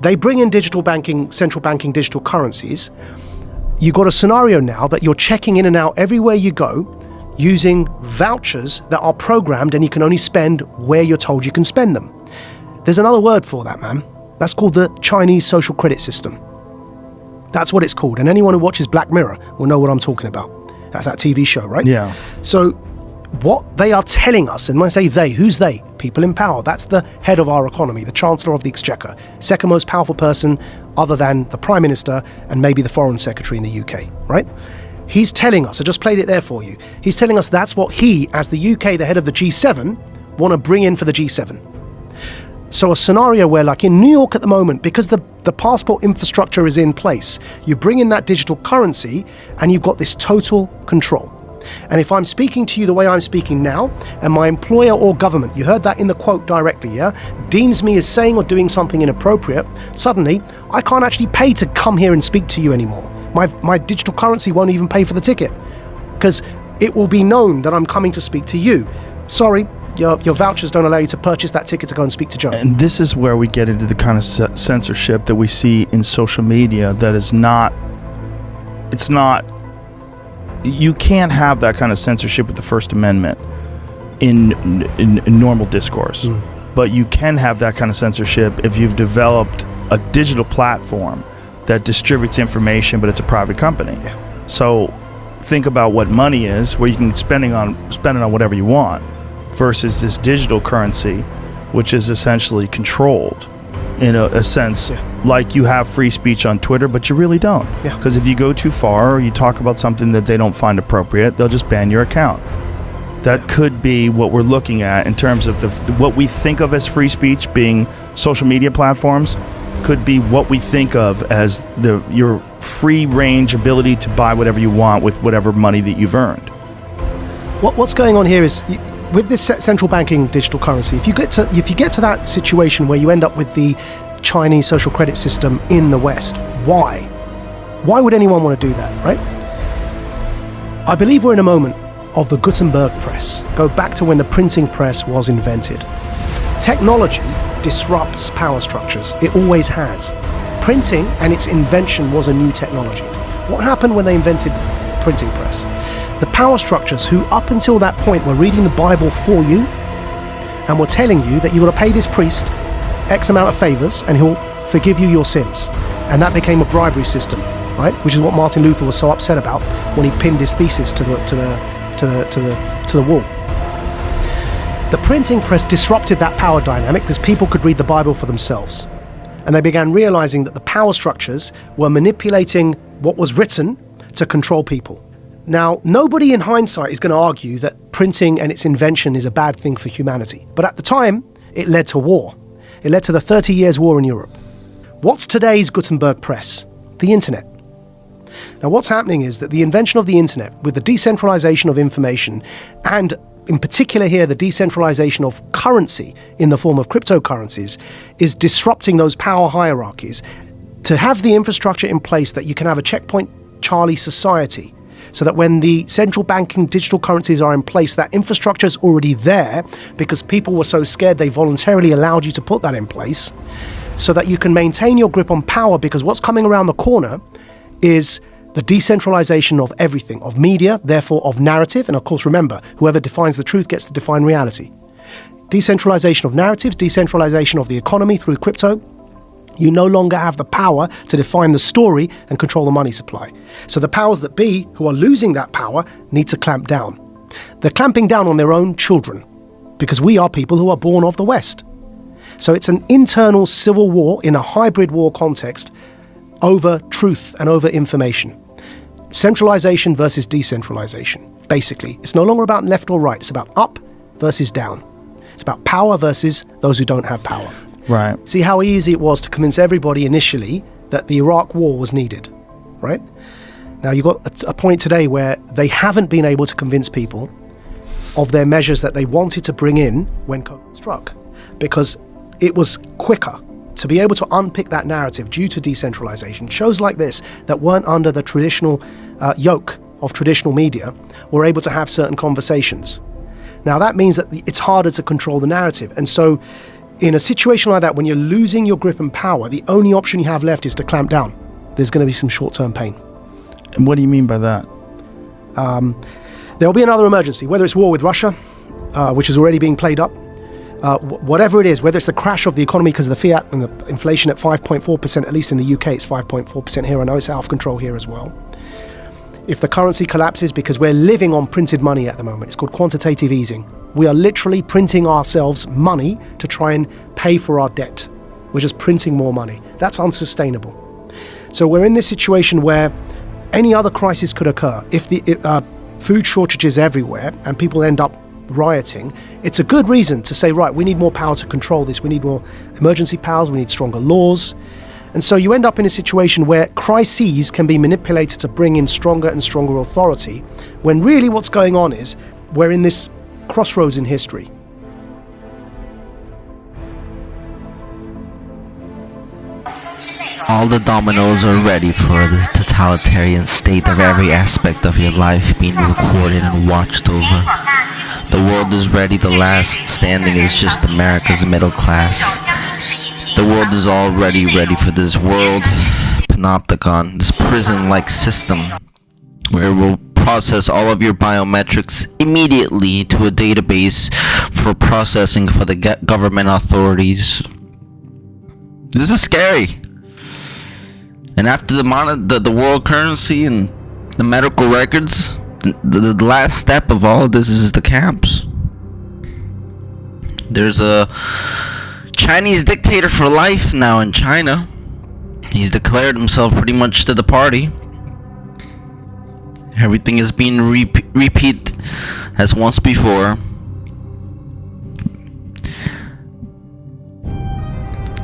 They bring in digital banking, central banking digital currencies. You've got a scenario now that you're checking in and out everywhere you go using vouchers that are programmed, and you can only spend where you're told you can spend them. There's another word for that, man. That's called the Chinese social credit system. That's what it's called. And anyone who watches Black Mirror will know what I'm talking about. That's that TV show, right? Yeah. So what they are telling us, and when I say they, who's they? People in power. That's the head of our economy, the Chancellor of the Exchequer, second most powerful person other than the Prime Minister and maybe the Foreign Secretary in the UK, right? He's telling us, I just played it there for you, he's telling us that's what he, as the UK, the head of the G7, want to bring in for the G7. So a scenario where, like in New York at the moment, because the passport infrastructure is in place, you bring in that digital currency and you've got this total control. And if I'm speaking to you the way I'm speaking now, and my employer or government, you heard that in the quote directly, yeah, deems me as saying or doing something inappropriate, suddenly I can't actually pay to come here and speak to you anymore. My digital currency won't even pay for the ticket, because it will be known that I'm coming to speak to you. Sorry, your vouchers don't allow you to purchase that ticket to go and speak to Joe. And this is where we get into the kind of censorship that we see in social media that is not, it's not, you can't have that kind of censorship with the First Amendment in normal discourse. But you can have that kind of censorship if you've developed a digital platform that distributes information, but it's a private company. Yeah. So think about what money is, where you can spend it on whatever you want, versus this digital currency, which is essentially controlled in a sense, like you have free speech on Twitter, but you really don't. Because if you go too far or you talk about something that they don't find appropriate, they'll just ban your account. That could be what we're looking at in terms of what we think of as free speech being social media platforms, could be what we think of as your free range ability to buy whatever you want with whatever money that you've earned. What's going on here is, with this central banking digital currency, if you get to that situation where you end up with the Chinese social credit system in the West, why would anyone want to do that, right? I believe we're in a moment of the Gutenberg press. Go back to when the printing press was invented. Technology disrupts power structures. It always has. Printing and its invention was a new technology. What happened when they invented the printing press? The power structures who up until that point were reading the Bible for you and were telling you that you got to pay this priest X amount of favors and he'll forgive you your sins. And that became a bribery system, right? Which is what Martin Luther was so upset about when he pinned his thesis to the wall. The printing press disrupted that power dynamic because people could read the Bible for themselves. And they began realizing that the power structures were manipulating what was written to control people. Now, nobody in hindsight is going to argue that printing and its invention is a bad thing for humanity. But at the time, it led to war. It led to the 30 Years' War in Europe. What's today's Gutenberg press? The internet. Now, what's happening is that the invention of the internet, with the decentralization of information, and in particular here, the decentralization of currency in the form of cryptocurrencies, is disrupting those power hierarchies. To have the infrastructure in place that you can have a checkpoint Charlie society, so that when the central banking digital currencies are in place, that infrastructure is already there because people were so scared they voluntarily allowed you to put that in place, so that you can maintain your grip on power, because what's coming around the corner is the decentralization of everything, of media, therefore of narrative, and of course remember, whoever defines the truth gets to define reality. Decentralization of narratives, decentralization of the economy through crypto. You no longer have the power to define the story and control the money supply. So the powers that be, who are losing that power, need to clamp down. They're clamping down on their own children, because we are people who are born of the West. So it's an internal civil war in a hybrid war context over truth and over information. Centralization versus decentralization, basically. It's no longer about left or right. It's about up versus down. It's about power versus those who don't have power. Right. See how easy it was to convince everybody initially that the Iraq war was needed, right? Now you've got a point today where they haven't been able to convince people of their measures that they wanted to bring in when COVID struck, because it was quicker to be able to unpick that narrative due to decentralization. Shows like this that weren't under the traditional yoke of traditional media were able to have certain conversations. Now that means that it's harder to control the narrative. And so in a situation like that, when you're losing your grip and power, the only option you have left is to clamp down. There's going to be some short-term pain. And what do you mean by that? There'll be another emergency, whether it's war with Russia, which is already being played up, whatever it is, whether it's the crash of the economy because of the fiat and the inflation at 5.4%, at least in the UK, it's 5.4% here. I know it's out of control here as well. If the currency collapses, because we're living on printed money at the moment, it's called quantitative easing. We are literally printing ourselves money to try and pay for our debt. We're just printing more money. That's unsustainable. So we're in this situation where any other crisis could occur. If the food shortages everywhere and people end up rioting, it's a good reason to say, right, we need more power to control this. We need more emergency powers. We need stronger laws. And so you end up in a situation where crises can be manipulated to bring in stronger and stronger authority, when really what's going on is we're in this crossroads in history. All the dominoes are ready for this totalitarian state of every aspect of your life being recorded and watched over. The world is ready. The last standing is just America's middle class. The world is already ready for this world panopticon, this prison-like system where it will process all of your biometrics immediately to a database for processing for the government authorities. This is scary. And after the world currency and the medical records, the last step of all of this is the camps. There's a Chinese dictator for life now in China. He's declared himself pretty much to the party. Everything is being repeat as once before.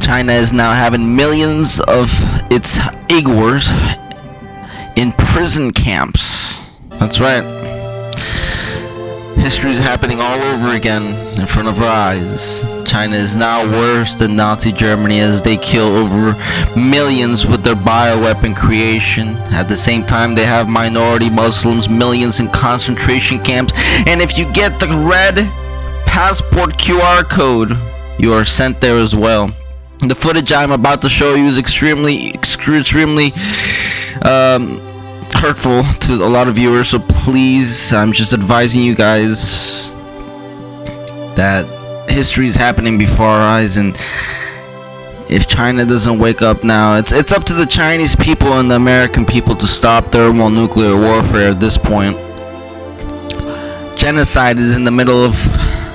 China is now having millions of its Uyghurs in prison camps. That's right. History is happening all over again in front of our eyes. China is now worse than Nazi Germany as they kill over millions with their bioweapon creation. At the same time, they have minority Muslims, millions in concentration camps. And if you get the red passport QR code, you are sent there as well. The footage I'm about to show you is extremely hurtful to a lot of viewers, so please, I'm just advising you guys that history is happening before our eyes, and if China doesn't wake up now, it's up to the Chinese people and the American people to stop thermonuclear warfare at this point. Genocide is in the middle of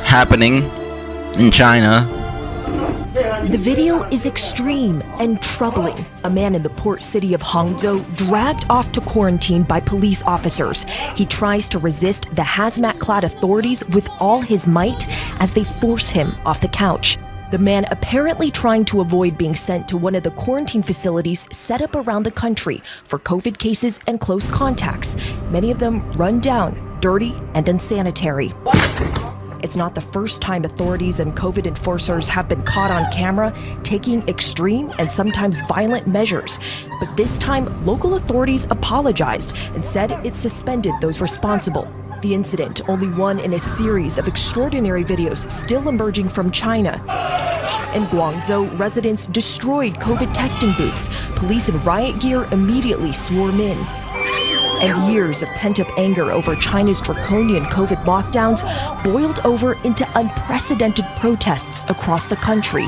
happening in China. The video is extreme and troubling. A man in the port city of Hangzhou dragged off to quarantine by police officers. He tries to resist the hazmat-clad authorities with all his might as they force him off the couch. The man apparently trying to avoid being sent to one of the quarantine facilities set up around the country for COVID cases and close contacts, many of them run down, dirty, and unsanitary. It's not the first time authorities and COVID enforcers have been caught on camera taking extreme and sometimes violent measures. But this time, local authorities apologized and said it suspended those responsible. The incident, only one in a series of extraordinary videos still emerging from China. In Guangzhou, residents destroyed COVID testing booths. Police in riot gear immediately swarm in. And years of pent-up anger over China's draconian COVID lockdowns boiled over into unprecedented protests across the country.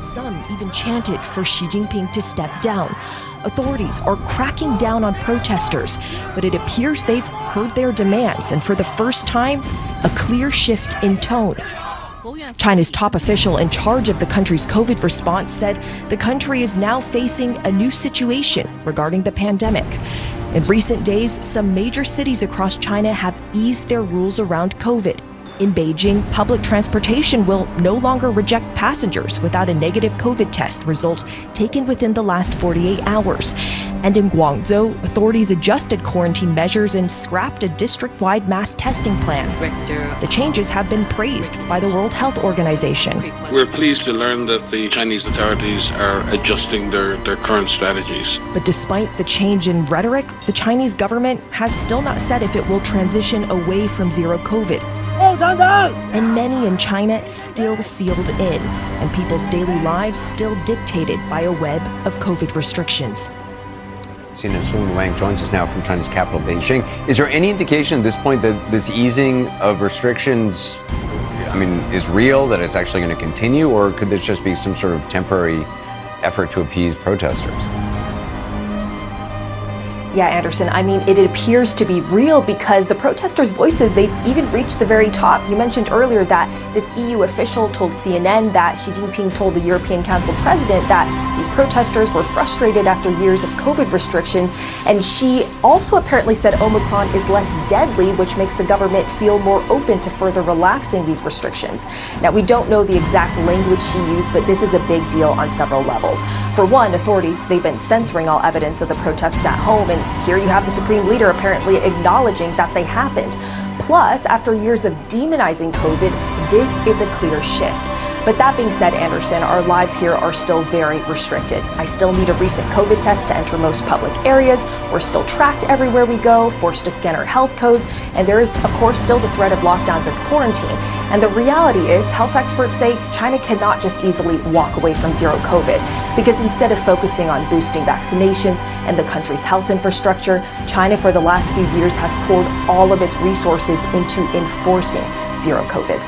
Some even chanted for Xi Jinping to step down. Authorities are cracking down on protesters, but it appears they've heard their demands, and for the first time, a clear shift in tone. China's top official in charge of the country's COVID response said the country is now facing a new situation regarding the pandemic. In recent days, some major cities across China have eased their rules around COVID. In Beijing, public transportation will no longer reject passengers without a negative COVID test result taken within the last 48 hours. And in Guangzhou, authorities adjusted quarantine measures and scrapped a district-wide mass testing plan. The changes have been praised by the World Health Organization. We're pleased to learn that the Chinese authorities are adjusting their current strategies. But despite the change in rhetoric, the Chinese government has still not said if it will transition away from zero COVID. And many in China still sealed in, and people's daily lives still dictated by a web of COVID restrictions. CNN Sun Wang joins us now from China's capital, Beijing. Is there any indication at this point that this easing of restrictions, is real, that it's actually going to continue, or could this just be some sort of temporary effort to appease protesters? Yeah, Anderson, it appears to be real because the protesters' voices, they've even reached the very top. You mentioned earlier that this EU official told CNN that Xi Jinping told the European Council president that these protesters were frustrated after years of COVID restrictions. And Xi also apparently said Omicron is less deadly, which makes the government feel more open to further relaxing these restrictions. Now, we don't know the exact language Xi used, but this is a big deal on several levels. For one, authorities, they've been censoring all evidence of the protests at home, and here you have the Supreme Leader apparently acknowledging that they happened. Plus, after years of demonizing COVID, this is a clear shift. But that being said, Anderson, our lives here are still very restricted. I still need a recent COVID test to enter most public areas. We're still tracked everywhere we go, forced to scan our health codes, and there is, of course, still the threat of lockdowns and quarantine. And the reality is, health experts say China cannot just easily walk away from zero COVID, because instead of focusing on boosting vaccinations and the country's health infrastructure, China for the last few years has poured all of its resources into enforcing zero COVID.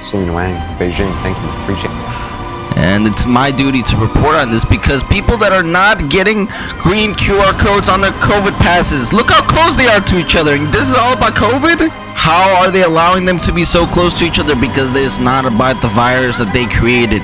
Selena Wang, Beijing, thank you. Appreciate it. And it's my duty to report on this because people that are not getting green QR codes on their COVID passes, look how close they are to each other. This is all about COVID? How are they allowing them to be so close to each other? Because it's not about the virus that they created.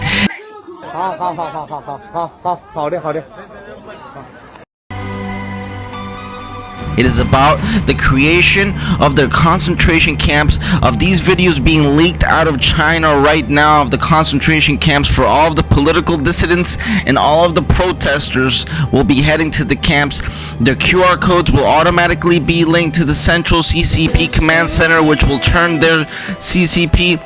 It is about the creation of their concentration camps, of these videos being leaked out of China right now, of the concentration camps for all of the political dissidents and all of the protesters will be heading to the camps. Their QR codes will automatically be linked to the central CCP command center, which will turn their CCP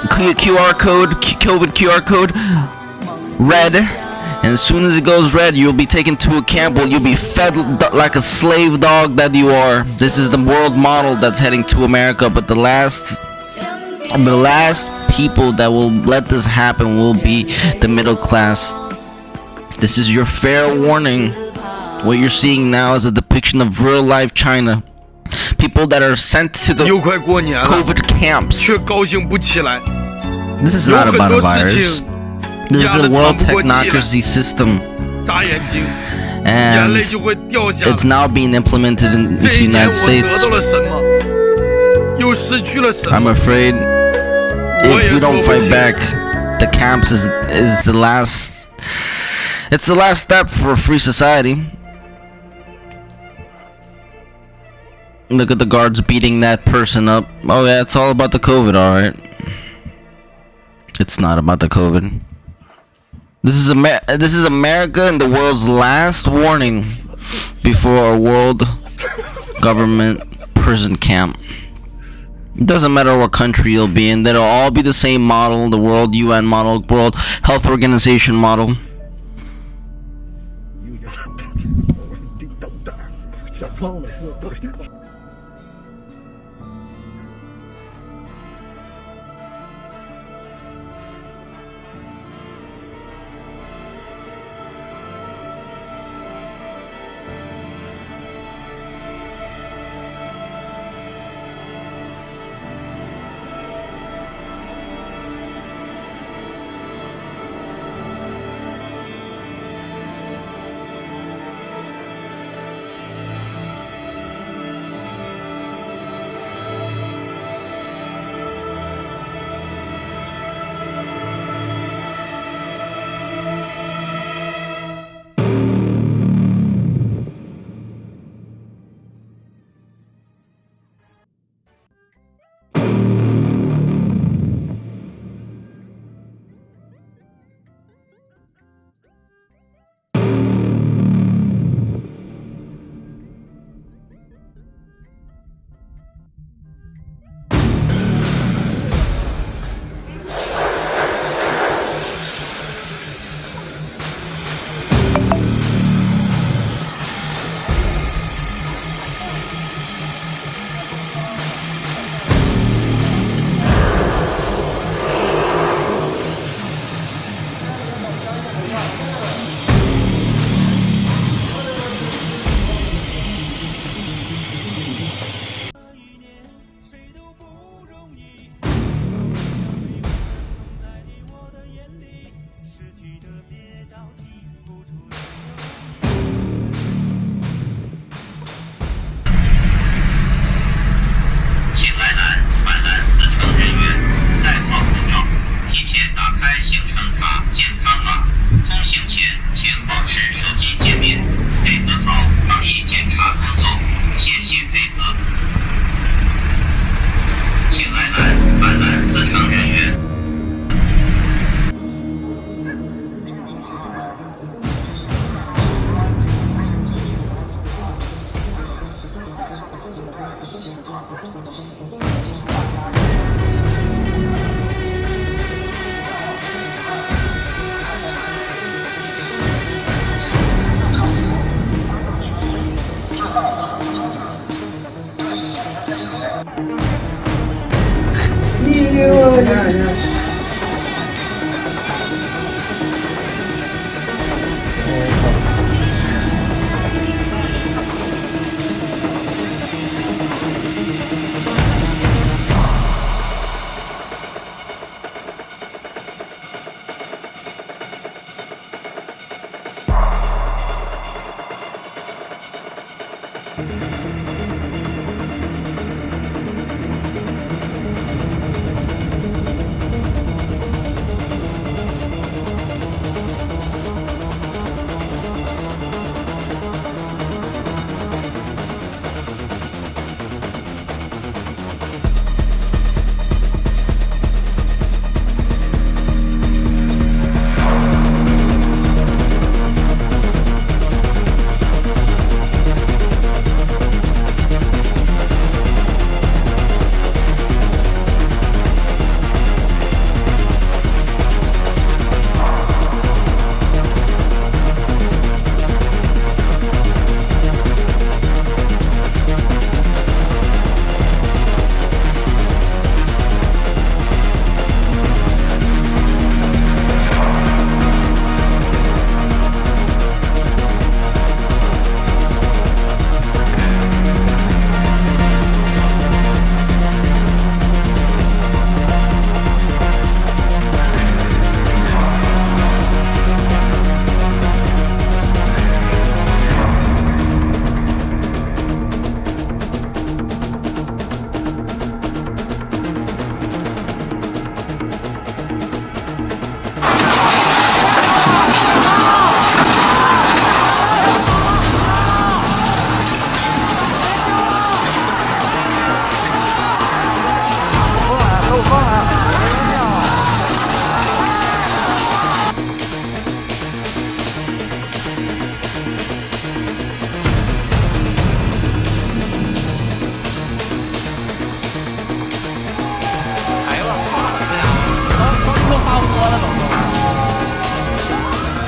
QR code, COVID QR code, red. And as soon as it goes red, you'll be taken to a camp where you'll be fed like a slave dog that you are. This is the world model that's heading to America, but the last people that will let this happen will be the middle class. This is your fair warning. What you're seeing now is a depiction of real life China. People that are sent to the COVID camps. This is not about a virus. This is a world technocracy system, and it's now being implemented into the United States. I'm afraid if we don't fight back, the camps is the last. It's the last step for a free society. Look at the guards beating that person up. Oh yeah, it's all about the COVID, all right. It's not about the COVID. This is America and the world's last warning before a world government prison camp. It doesn't matter what country you'll be in, they'll all be the same model, the World UN model, World Health Organization model.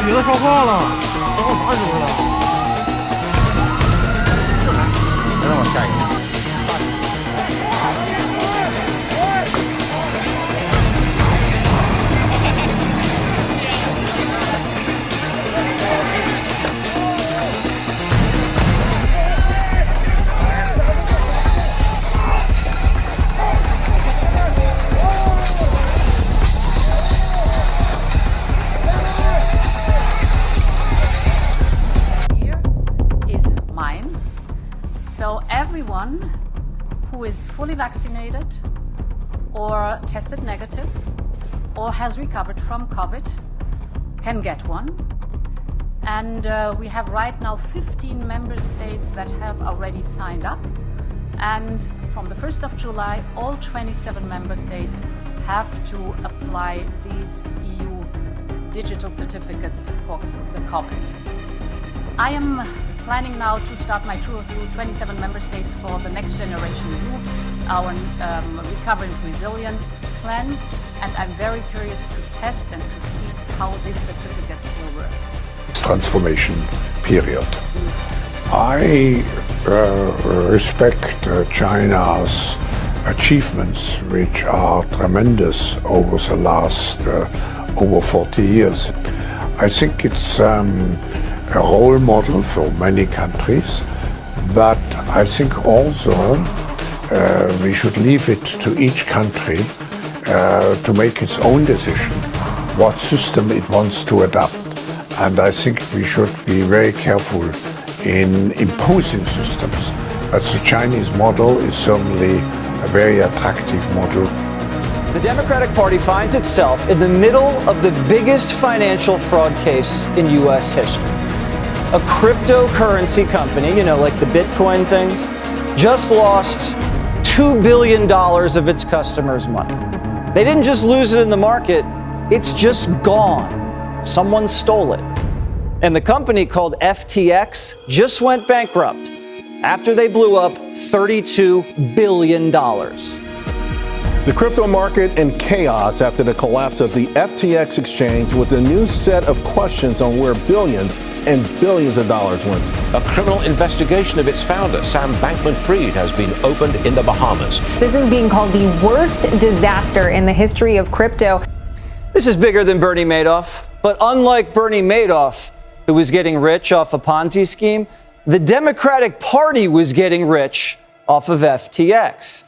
女的烧化了，烧化啥时候了？再让我下一个。Everyone who is fully vaccinated or tested negative or has recovered from COVID can get one. And we have right now 15 member states that have already signed up. And from the 1st of July, all 27 member states have to apply these EU digital certificates for the COVID. I am planning now to start my tour through 27 member states for the next generation EU, our Recovery and Resilience plan, and I'm very curious to test and to see how this certificate will work. Transformation period. I respect China's achievements, which are tremendous over the last over 40 years. I think it's a role model for many countries, but I think also we should leave it to each country to make its own decision what system it wants to adopt. And I think we should be very careful in imposing systems. But the Chinese model is certainly a very attractive model. The Democratic Party finds itself in the middle of the biggest financial fraud case in U.S. history. A cryptocurrency company, you know, like the Bitcoin things, just lost $2 billion of its customers' money. They didn't just lose it in the market, it's just gone. Someone stole it. And the company called FTX just went bankrupt. after they blew up $32 billion. The crypto market in chaos after the collapse of the FTX exchange, with a new set of questions on where billions and billions of dollars went. A criminal investigation of its founder, Sam Bankman-Fried, has been opened in the Bahamas. This is being called the worst disaster in the history of crypto. This is bigger than Bernie Madoff, but unlike Bernie Madoff, who was getting rich off a Ponzi scheme, the Democratic Party was getting rich off of FTX.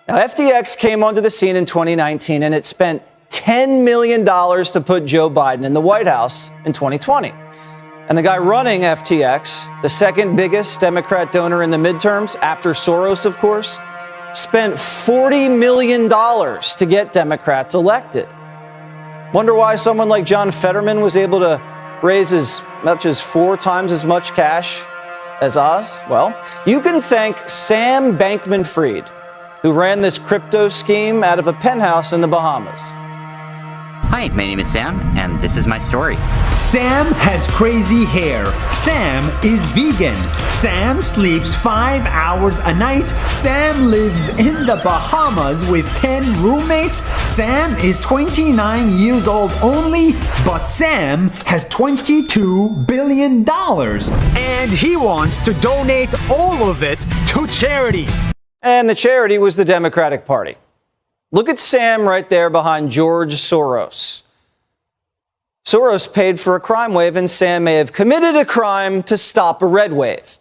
Now, FTX came onto the scene in 2019, and it spent $10 million to put Joe Biden in the White House in 2020. And the guy running FTX, the second biggest Democrat donor in the midterms, after Soros, of course, spent $40 million to get Democrats elected. Wonder why someone like John Fetterman was able to raise as much as 4 times as much cash as Oz? Well, you can thank Sam Bankman-Fried, who ran this crypto scheme out of a penthouse in the Bahamas. Hi, my name is Sam, and this is my story. Sam has crazy hair. Sam is vegan. Sam sleeps 5 hours a night. Sam lives in the Bahamas with 10 roommates. Sam is 29 years old only, but Sam has $22 billion. And he wants to donate all of it to charity. And the charity was the Democratic Party. Look at Sam right there behind George Soros. Soros paid for a crime wave, and Sam may have committed a crime to stop a red wave.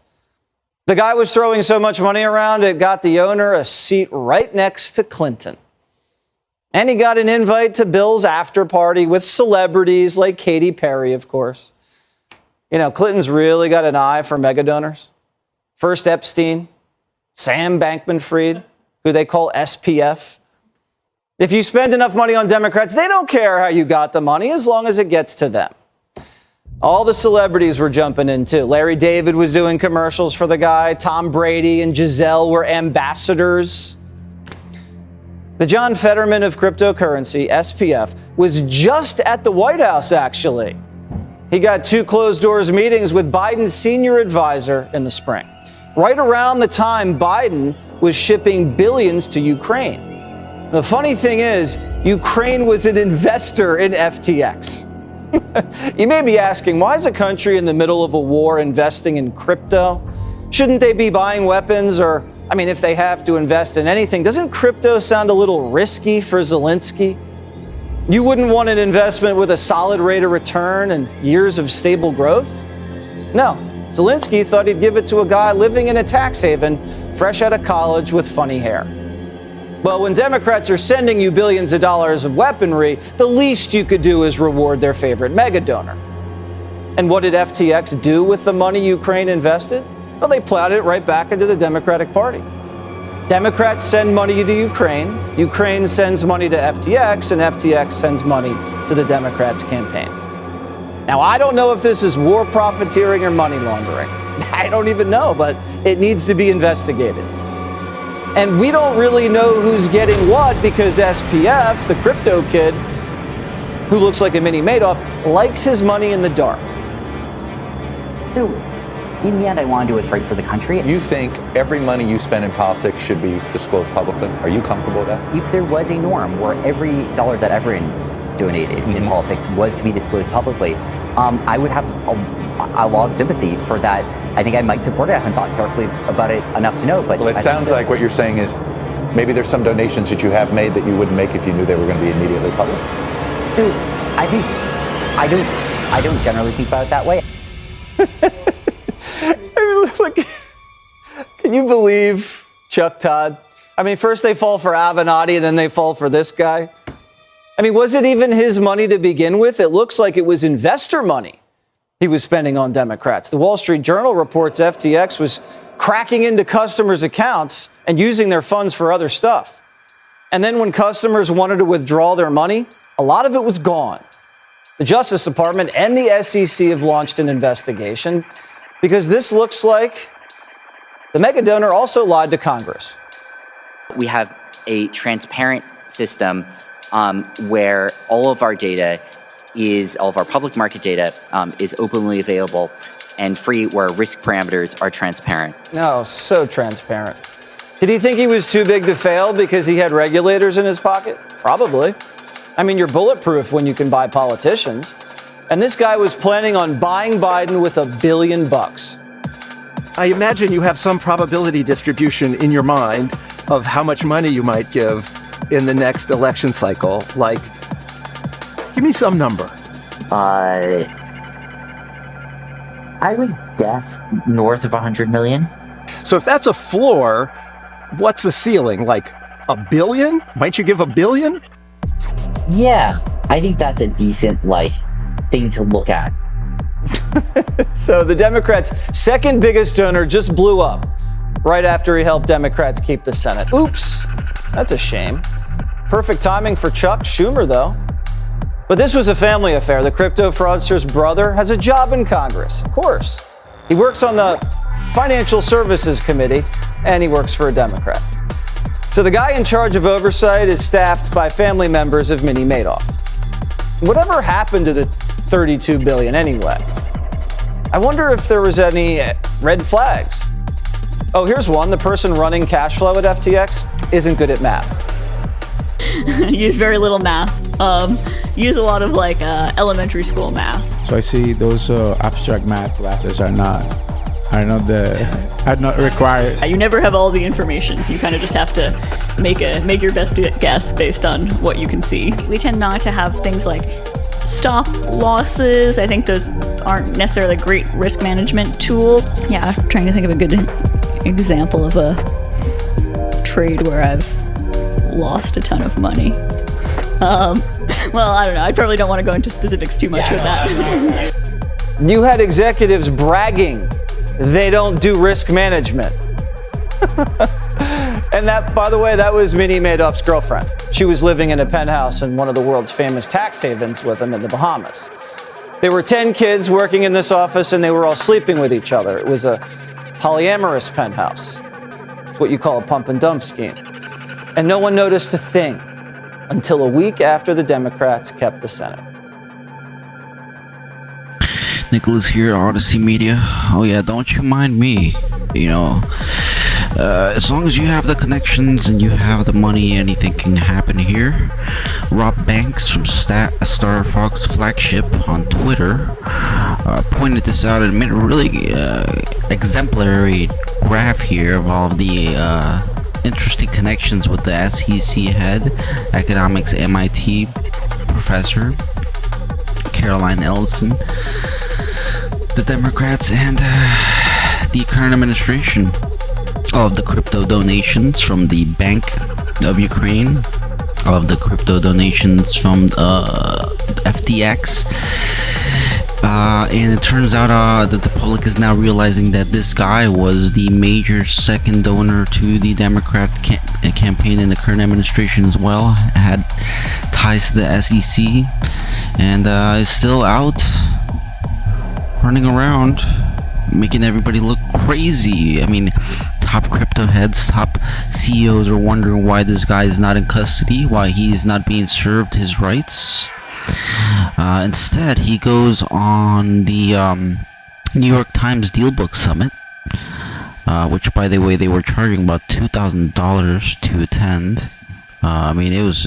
The guy was throwing so much money around, it got the owner a seat right next to Clinton. And he got an invite to Bill's after party with celebrities like Katy Perry, of course. You know, Clinton's really got an eye for mega donors. First Epstein, Sam Bankman-Fried, who they call SPF. If you spend enough money on Democrats, they don't care how you got the money as long as it gets to them. All the celebrities were jumping in too. Larry David was doing commercials for the guy. Tom Brady and Giselle were ambassadors. The John Fetterman of cryptocurrency, SPF, was just at the White House, actually. He got 2 closed-doors meetings with Biden's senior advisor in the spring, right around the time Biden was shipping billions to Ukraine. The funny thing is, Ukraine was an investor in FTX. You may be asking, why is a country in the middle of a war investing in crypto? Shouldn't they be buying weapons? Or, I mean, if they have to invest in anything, doesn't crypto sound a little risky for Zelensky? You wouldn't want an investment with a solid rate of return and years of stable growth? No. Zelensky thought he'd give it to a guy living in a tax haven, fresh out of college with funny hair. Well, when Democrats are sending you billions of dollars of weaponry, the least you could do is reward their favorite mega donor. And what did FTX do with the money Ukraine invested? Well, they plowed it right back into the Democratic Party. Democrats send money to Ukraine, Ukraine sends money to FTX, and FTX sends money to the Democrats' campaigns. Now, I don't know if this is war profiteering or money laundering. I don't even know, but it needs to be investigated. And we don't really know who's getting what because SPF, the crypto kid, who looks like a mini Madoff, likes his money in the dark. So, in the end, I want to do what's right for the country. You think every money you spend in politics should be disclosed publicly? Are you comfortable with that? If there was a norm where every dollar that everyone donated in politics was to be disclosed publicly, I would have a lot of sympathy for that. I think I might support it. I haven't thought carefully about it enough to know. But well, it sounds like what you're saying is maybe there's some donations that you have made that you wouldn't make if you knew they were going to be immediately public. So I think I don't generally think about it that way. Look, can you believe Chuck Todd? I mean, first they fall for Avenatti, and then they fall for this guy. I mean, was it even his money to begin with? It looks like it was investor money he was spending on Democrats. The Wall Street Journal reports FTX was cracking into customers' accounts and using their funds for other stuff. And then when customers wanted to withdraw their money, a lot of it was gone. The Justice Department and the SEC have launched an investigation because this looks like the mega donor also lied to Congress. We have a transparent system where all of our data all of our public market data is openly available. and free where risk parameters are transparent. No, so transparent. Did he think he was too big to fail because he had regulators in his pocket? Probably. I mean, you're bulletproof when you can buy politicians. And this guy was planning on buying Biden with $1 billion. I imagine you have some probability distribution in your mind of how much money you might give in the next election cycle. Like, give me some number. I would guess north of 100 million. So if that's a floor, what's the ceiling? Like $1 billion? Might you give $1 billion? Yeah, I think that's a decent, thing to look at. So the Democrats' second biggest donor just blew up right after he helped Democrats keep the Senate. Oops, that's a shame. Perfect timing for Chuck Schumer, though. But this was a family affair. The crypto fraudster's brother has a job in Congress, of course. He works on the Financial Services Committee, and he works for a Democrat. So the guy in charge of oversight is staffed by family members of Minnie Madoff. Whatever happened to the $32 billion anyway? I wonder if there was any red flags. Oh, here's one. The person running cash flow at FTX isn't good at math. Use very little math. Use a lot of elementary school math. So I see those abstract math classes are not required. You never have all the information, so you kind of just have to make your best guess based on what you can see. We tend not to have things like stop losses. I think those aren't necessarily a great risk management tool. Yeah, I'm trying to think of a good example of a trade where I've lost a ton of money. Well, I don't know. I probably don't want to go into specifics too much with that. You had executives bragging they don't do risk management. And that, by the way, that was Minnie Madoff's girlfriend. She was living in a penthouse in one of the world's famous tax havens with him in the Bahamas. There were 10 kids working in this office, and they were all sleeping with each other. It was a polyamorous penthouse. It's what you call a pump and dump scheme. And no one noticed a thing until a week after the Democrats kept the Senate. Nicholas here, Odyssey Media. Oh yeah, don't you mind me. As long as you have the connections and you have the money, anything can happen here. Rob Banks from Star Fox Flagship on Twitter pointed this out and made a really exemplary graph here of all of the interesting connections with the SEC head, economics MIT professor, Caroline Ellison, the Democrats, and the current administration of the crypto donations from the Bank of Ukraine, of the crypto donations from FTX. And it turns out that the public is now realizing that this guy was the major second donor to the Democrat campaign in the current administration as well, had ties to the SEC, and is still out running around making everybody look crazy. I mean, top crypto heads, top CEOs are wondering why this guy is not in custody, why he's not being served his rights. Instead, he goes on the New York Times Dealbook Summit, which, by the way, they were charging about $2,000 to attend. I mean, it was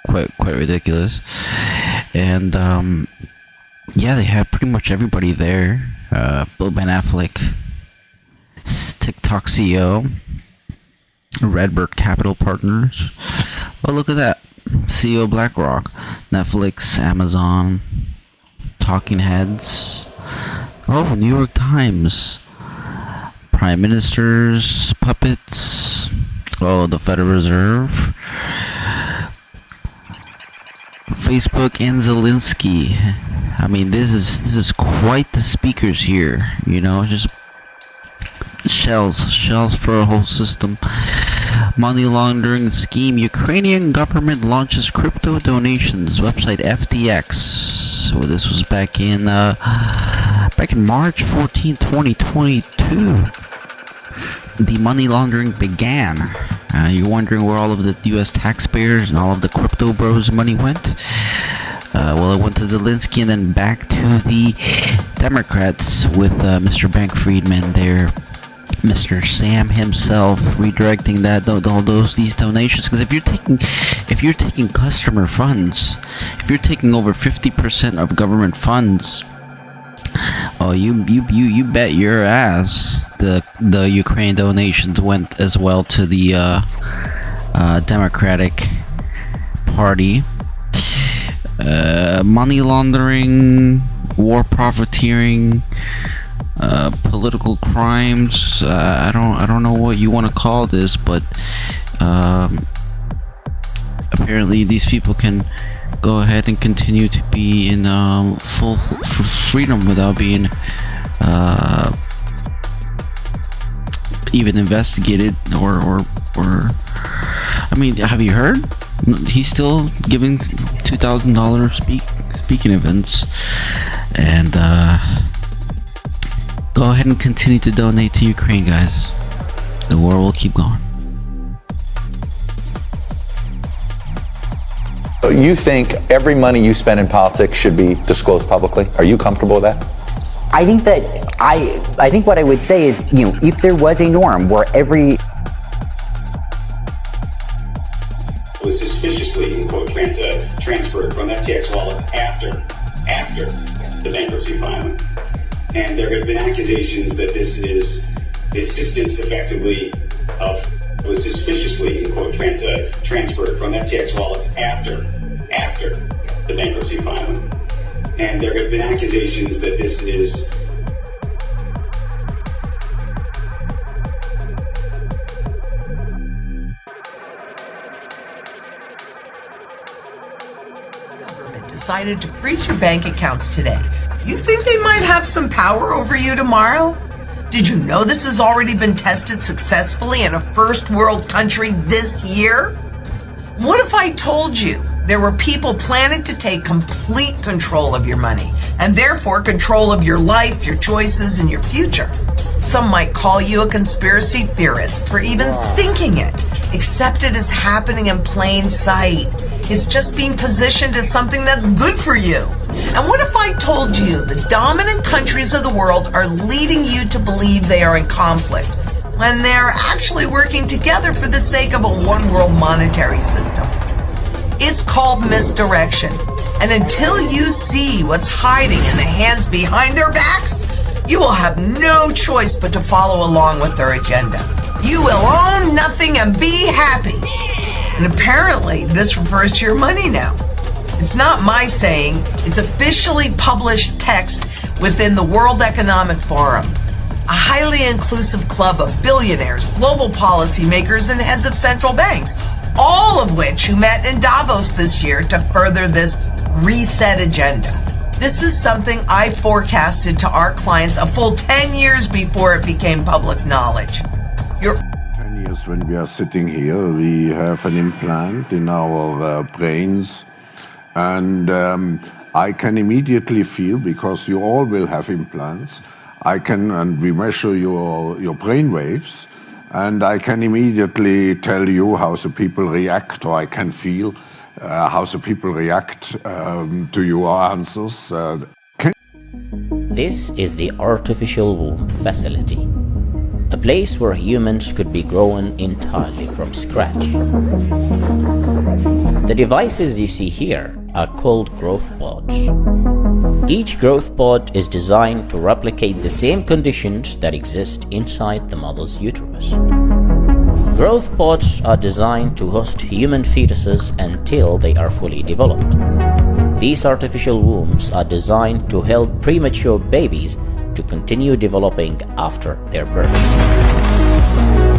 quite ridiculous. And yeah, they had pretty much everybody there. Bill Ben Affleck, TikTok CEO, Redbird Capital Partners. Oh, look at that. CEO BlackRock, Netflix, Amazon, Talking Heads. Oh, New York Times. Prime Ministers, puppets. Oh, the Federal Reserve. Facebook and Zelensky. I mean, this is quite the speakers here. Just shells for a whole system. Money laundering scheme. Ukrainian government launches crypto donations. Website FTX. So this was back in March 14, 2022. The money laundering began. You're wondering where all of the U.S. taxpayers and all of the crypto bros money went? Well, it went to Zelensky and then back to the Democrats with Mr. Bank-Friedman there, Mr. Sam himself redirecting these donations. Because if you're taking customer funds, if you're taking over 50% of government funds, oh, you bet your ass the Ukraine donations went as well to the Democratic Party. Money laundering, war profiteering, political crimes. I don't know what you want to call this, but apparently these people can go ahead and continue to be in full freedom without being even investigated or I mean, have you heard? He's still giving $2,000 speaking events, and go ahead and continue to donate to Ukraine, guys. The war will keep going. So you think every money you spend in politics should be disclosed publicly? Are you comfortable with that? I think that I think what I would say is, if there was a norm where every was suspiciously, in quote, transferred from FTX wallets after the bankruptcy filing. And there have been accusations that this is the assistance effectively of was suspiciously, in quote, transferred from FTX wallets after the bankruptcy filing. And there have been accusations that this is decided to freeze your bank accounts today. You think they might have some power over you tomorrow? Did you know this has already been tested successfully in a first world country this year? What if I told you there were people planning to take complete control of your money and therefore control of your life, your choices, and your future? Some might call you a conspiracy theorist for even thinking it, except it is happening in plain sight. It's just being positioned as something that's good for you. And what if I told you the dominant countries of the world are leading you to believe they are in conflict when they're actually working together for the sake of a one-world monetary system? It's called misdirection. And until you see what's hiding in the hands behind their backs, you will have no choice but to follow along with their agenda. You will own nothing and be happy. And apparently, this refers to your money now. It's not my saying, it's officially published text within the World Economic Forum, a highly inclusive club of billionaires, global policymakers, and heads of central banks, all of which who met in Davos this year to further this reset agenda. This is something I forecasted to our clients a full 10 years before it became public knowledge. 10 years when we are sitting here, we have an implant in our brains, and I can immediately feel, because you all will have implants, and we measure your brain waves, and I can immediately tell you how the people react, or I can feel how the people react to your answers. This is the artificial womb facility, a place where humans could be grown entirely from scratch. The devices you see here are called growth pods. Each growth pod is designed to replicate the same conditions that exist inside the mother's uterus. Growth pods are designed to host human fetuses until they are fully developed. These artificial wombs are designed to help premature babies to continue developing after their birth.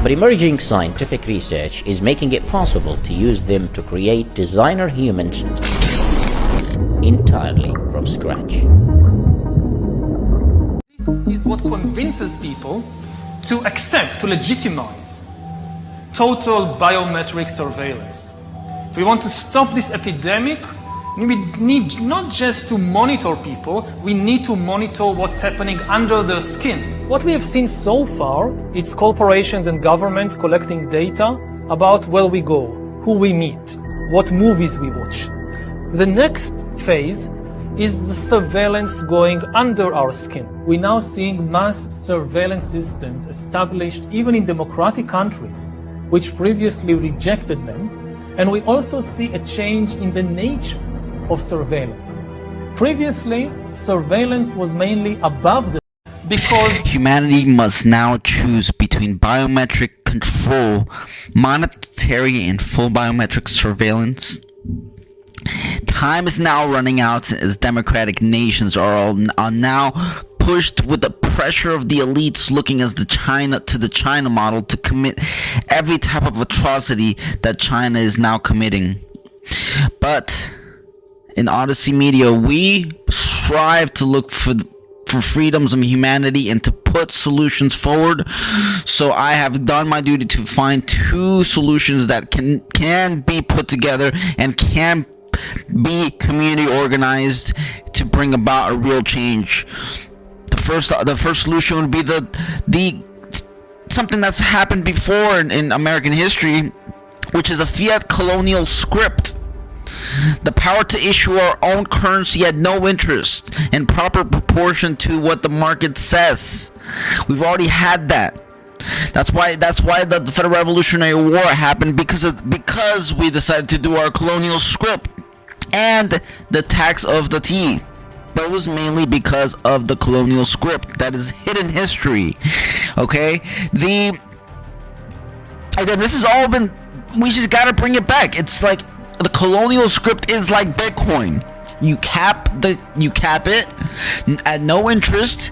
But emerging scientific research is making it possible to use them to create designer humans entirely from scratch. This is what convinces people to accept, to legitimize total biometric surveillance. If we want to stop this epidemic, we need not just to monitor people, we need to monitor what's happening under their skin. What we have seen so far, it's corporations and governments collecting data about where we go, who we meet, what movies we watch. The next phase is the surveillance going under our skin. We're now seeing mass surveillance systems established even in democratic countries, which previously rejected them. And we also see a change in the nature of surveillance. Previously, surveillance was mainly above the because humanity must now choose between biometric control, monetary and full biometric surveillance. Time is now running out as democratic nations are now pushed with the pressure of the elites looking as the China model to commit every type of atrocity that China is now committing. But in Odyssey Media, we strive to look for freedoms of humanity and to put solutions forward. So I have done my duty to find two solutions that can be put together and can be community organized to bring about a real change. The first solution would be the something that's happened before in American history, which is a fiat colonial script. The power to issue our own currency at no interest in proper proportion to what the market says. We've already had that. That's why the Federal Revolutionary War happened, because we decided to do our colonial script and the tax of the tea. But it was mainly because of the colonial script. That is hidden history. Okay? Again, this has all been, we just gotta bring it back. It's like the colonial script is like Bitcoin. You cap it at no interest,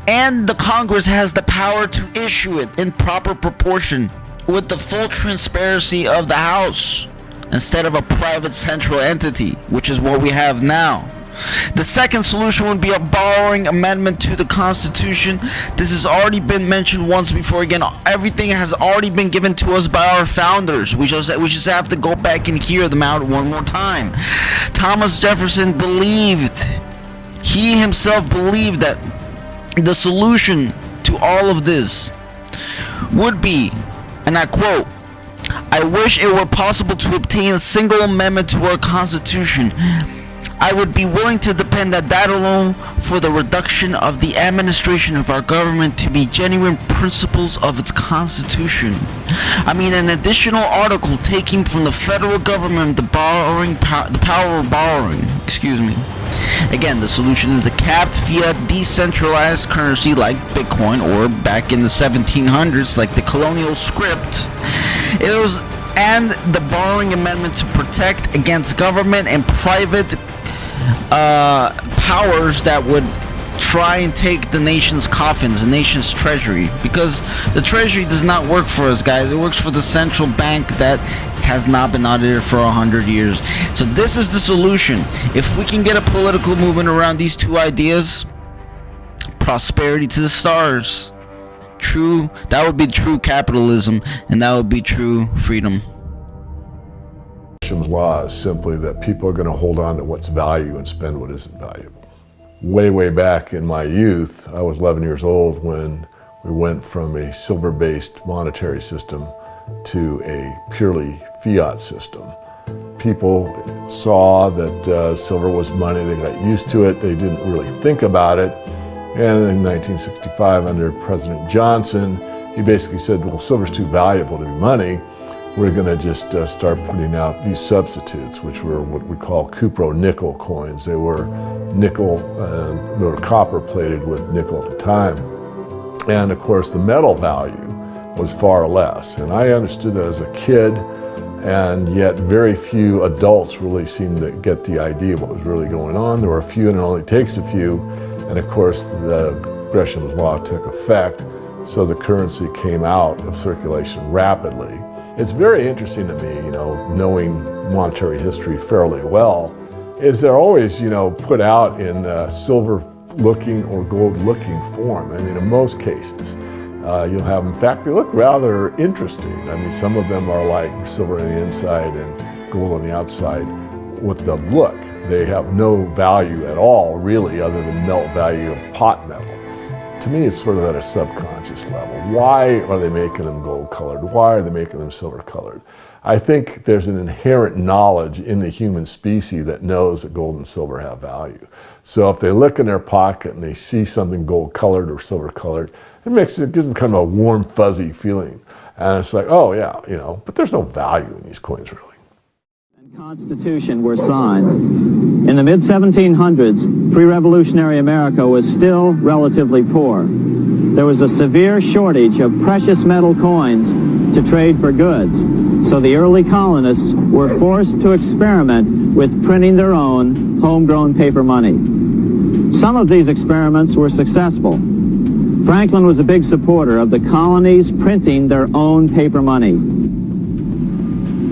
and the Congress has the power to issue it in proper proportion with the full transparency of the House instead of a private central entity, which is what we have now. The second solution would be a borrowing amendment to the Constitution. This has already been mentioned once before. Again, everything has already been given to us by our founders. We just have to go back and hear them out one more time. Thomas Jefferson he himself believed that the solution to all of this would be, and I quote, "I wish it were possible to obtain a single amendment to our Constitution. I would be willing to depend on that alone for the reduction of the administration of our government to be genuine principles of its constitution." I mean, an additional article taking from the federal government the power of borrowing. Excuse me. Again, the solution is a capped fiat decentralized currency like Bitcoin, or back in the 1700s like the colonial script. And the borrowing amendment to protect against government and private powers that would try and take the nation's coffins, the nation's treasury, because the treasury does not work for us, guys. It works for the central bank that has not been audited for 100 years. So this is the solution. If we can get a political movement around these two ideas, prosperity to the stars. That would be true capitalism, and that would be true freedom. Law is simply that people are going to hold on to what's value and spend what isn't valuable. Way back in my youth, I was 11 years old when we went from a silver-based monetary system to a purely fiat system. People saw that silver was money, they got used to it, they didn't really think about it. And in 1965, under President Johnson, he basically said, well, silver's too valuable to be money. We're going to just start putting out these substitutes, which were what we call cupro-nickel coins. They were nickel, they were copper plated with nickel at the time. And of course, the metal value was far less. And I understood that as a kid, and yet very few adults really seemed to get the idea of what was really going on. There were a few, and it only takes a few. And of course, the Gresham's law took effect, so the currency came out of circulation rapidly. It's very interesting to me, knowing monetary history fairly well, is they're always, put out in silver-looking or gold-looking form. I mean, in most cases, you'll have, in fact, they look rather interesting. I mean, some of them are like silver on the inside and gold on the outside with the look. They have no value at all, really, other than melt value of pot metal. to me, it's sort of at a subconscious level. Why are they making them gold colored? Why are they making them silver colored? I think there's an inherent knowledge in the human species that knows that gold and silver have value. So if they look in their pocket and they see something gold colored or silver colored, it gives them kind of a warm, fuzzy feeling. And it's like, oh yeah, you know, but there's no value in these coins really. Constitution were signed. In the mid-1700s, pre-revolutionary America was still relatively poor. There was a severe shortage of precious metal coins to trade for goods, so the early colonists were forced to experiment with printing their own homegrown paper money. Some of these experiments were successful. Franklin was a big supporter of the colonies printing their own paper money.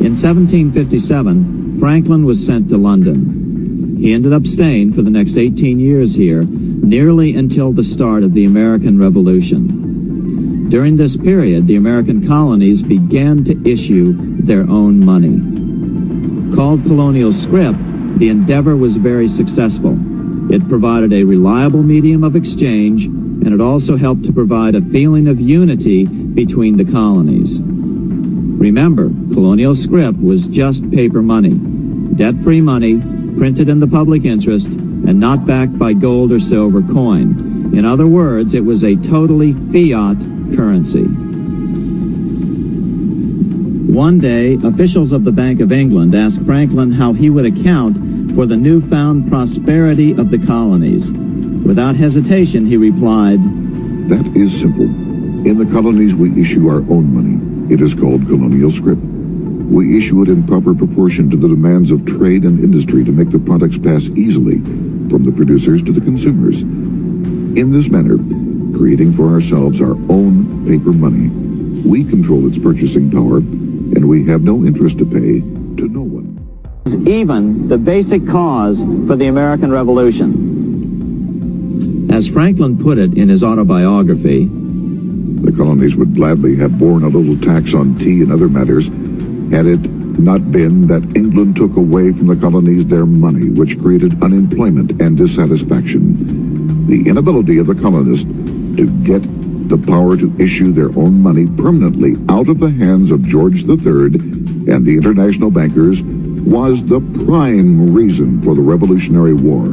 In 1757, Franklin was sent to London. He ended up staying for the next 18 years here, nearly until the start of the American Revolution. During this period, the American colonies began to issue their own money. Called colonial scrip, the endeavor was very successful. It provided a reliable medium of exchange, and it also helped to provide a feeling of unity between the colonies. Remember, colonial scrip was just paper money, debt-free money, printed in the public interest, and not backed by gold or silver coin. In other words, it was a totally fiat currency. One day, officials of the Bank of England asked Franklin how he would account for the newfound prosperity of the colonies. Without hesitation, he replied, "That is simple. In the colonies, we issue our own money. It is called colonial scrip. We issue it in proper proportion to the demands of trade and industry to make the products pass easily from the producers to the consumers. In this manner, creating for ourselves our own paper money, we control its purchasing power, and we have no interest to pay to no one." Even the basic cause for the American Revolution. As Franklin put it in his autobiography, "The colonies would gladly have borne a little tax on tea and other matters, had it not been that England took away from the colonies their money, which created unemployment and dissatisfaction. The inability of the colonists to get the power to issue their own money permanently out of the hands of George III and the international bankers was the prime reason for the Revolutionary War."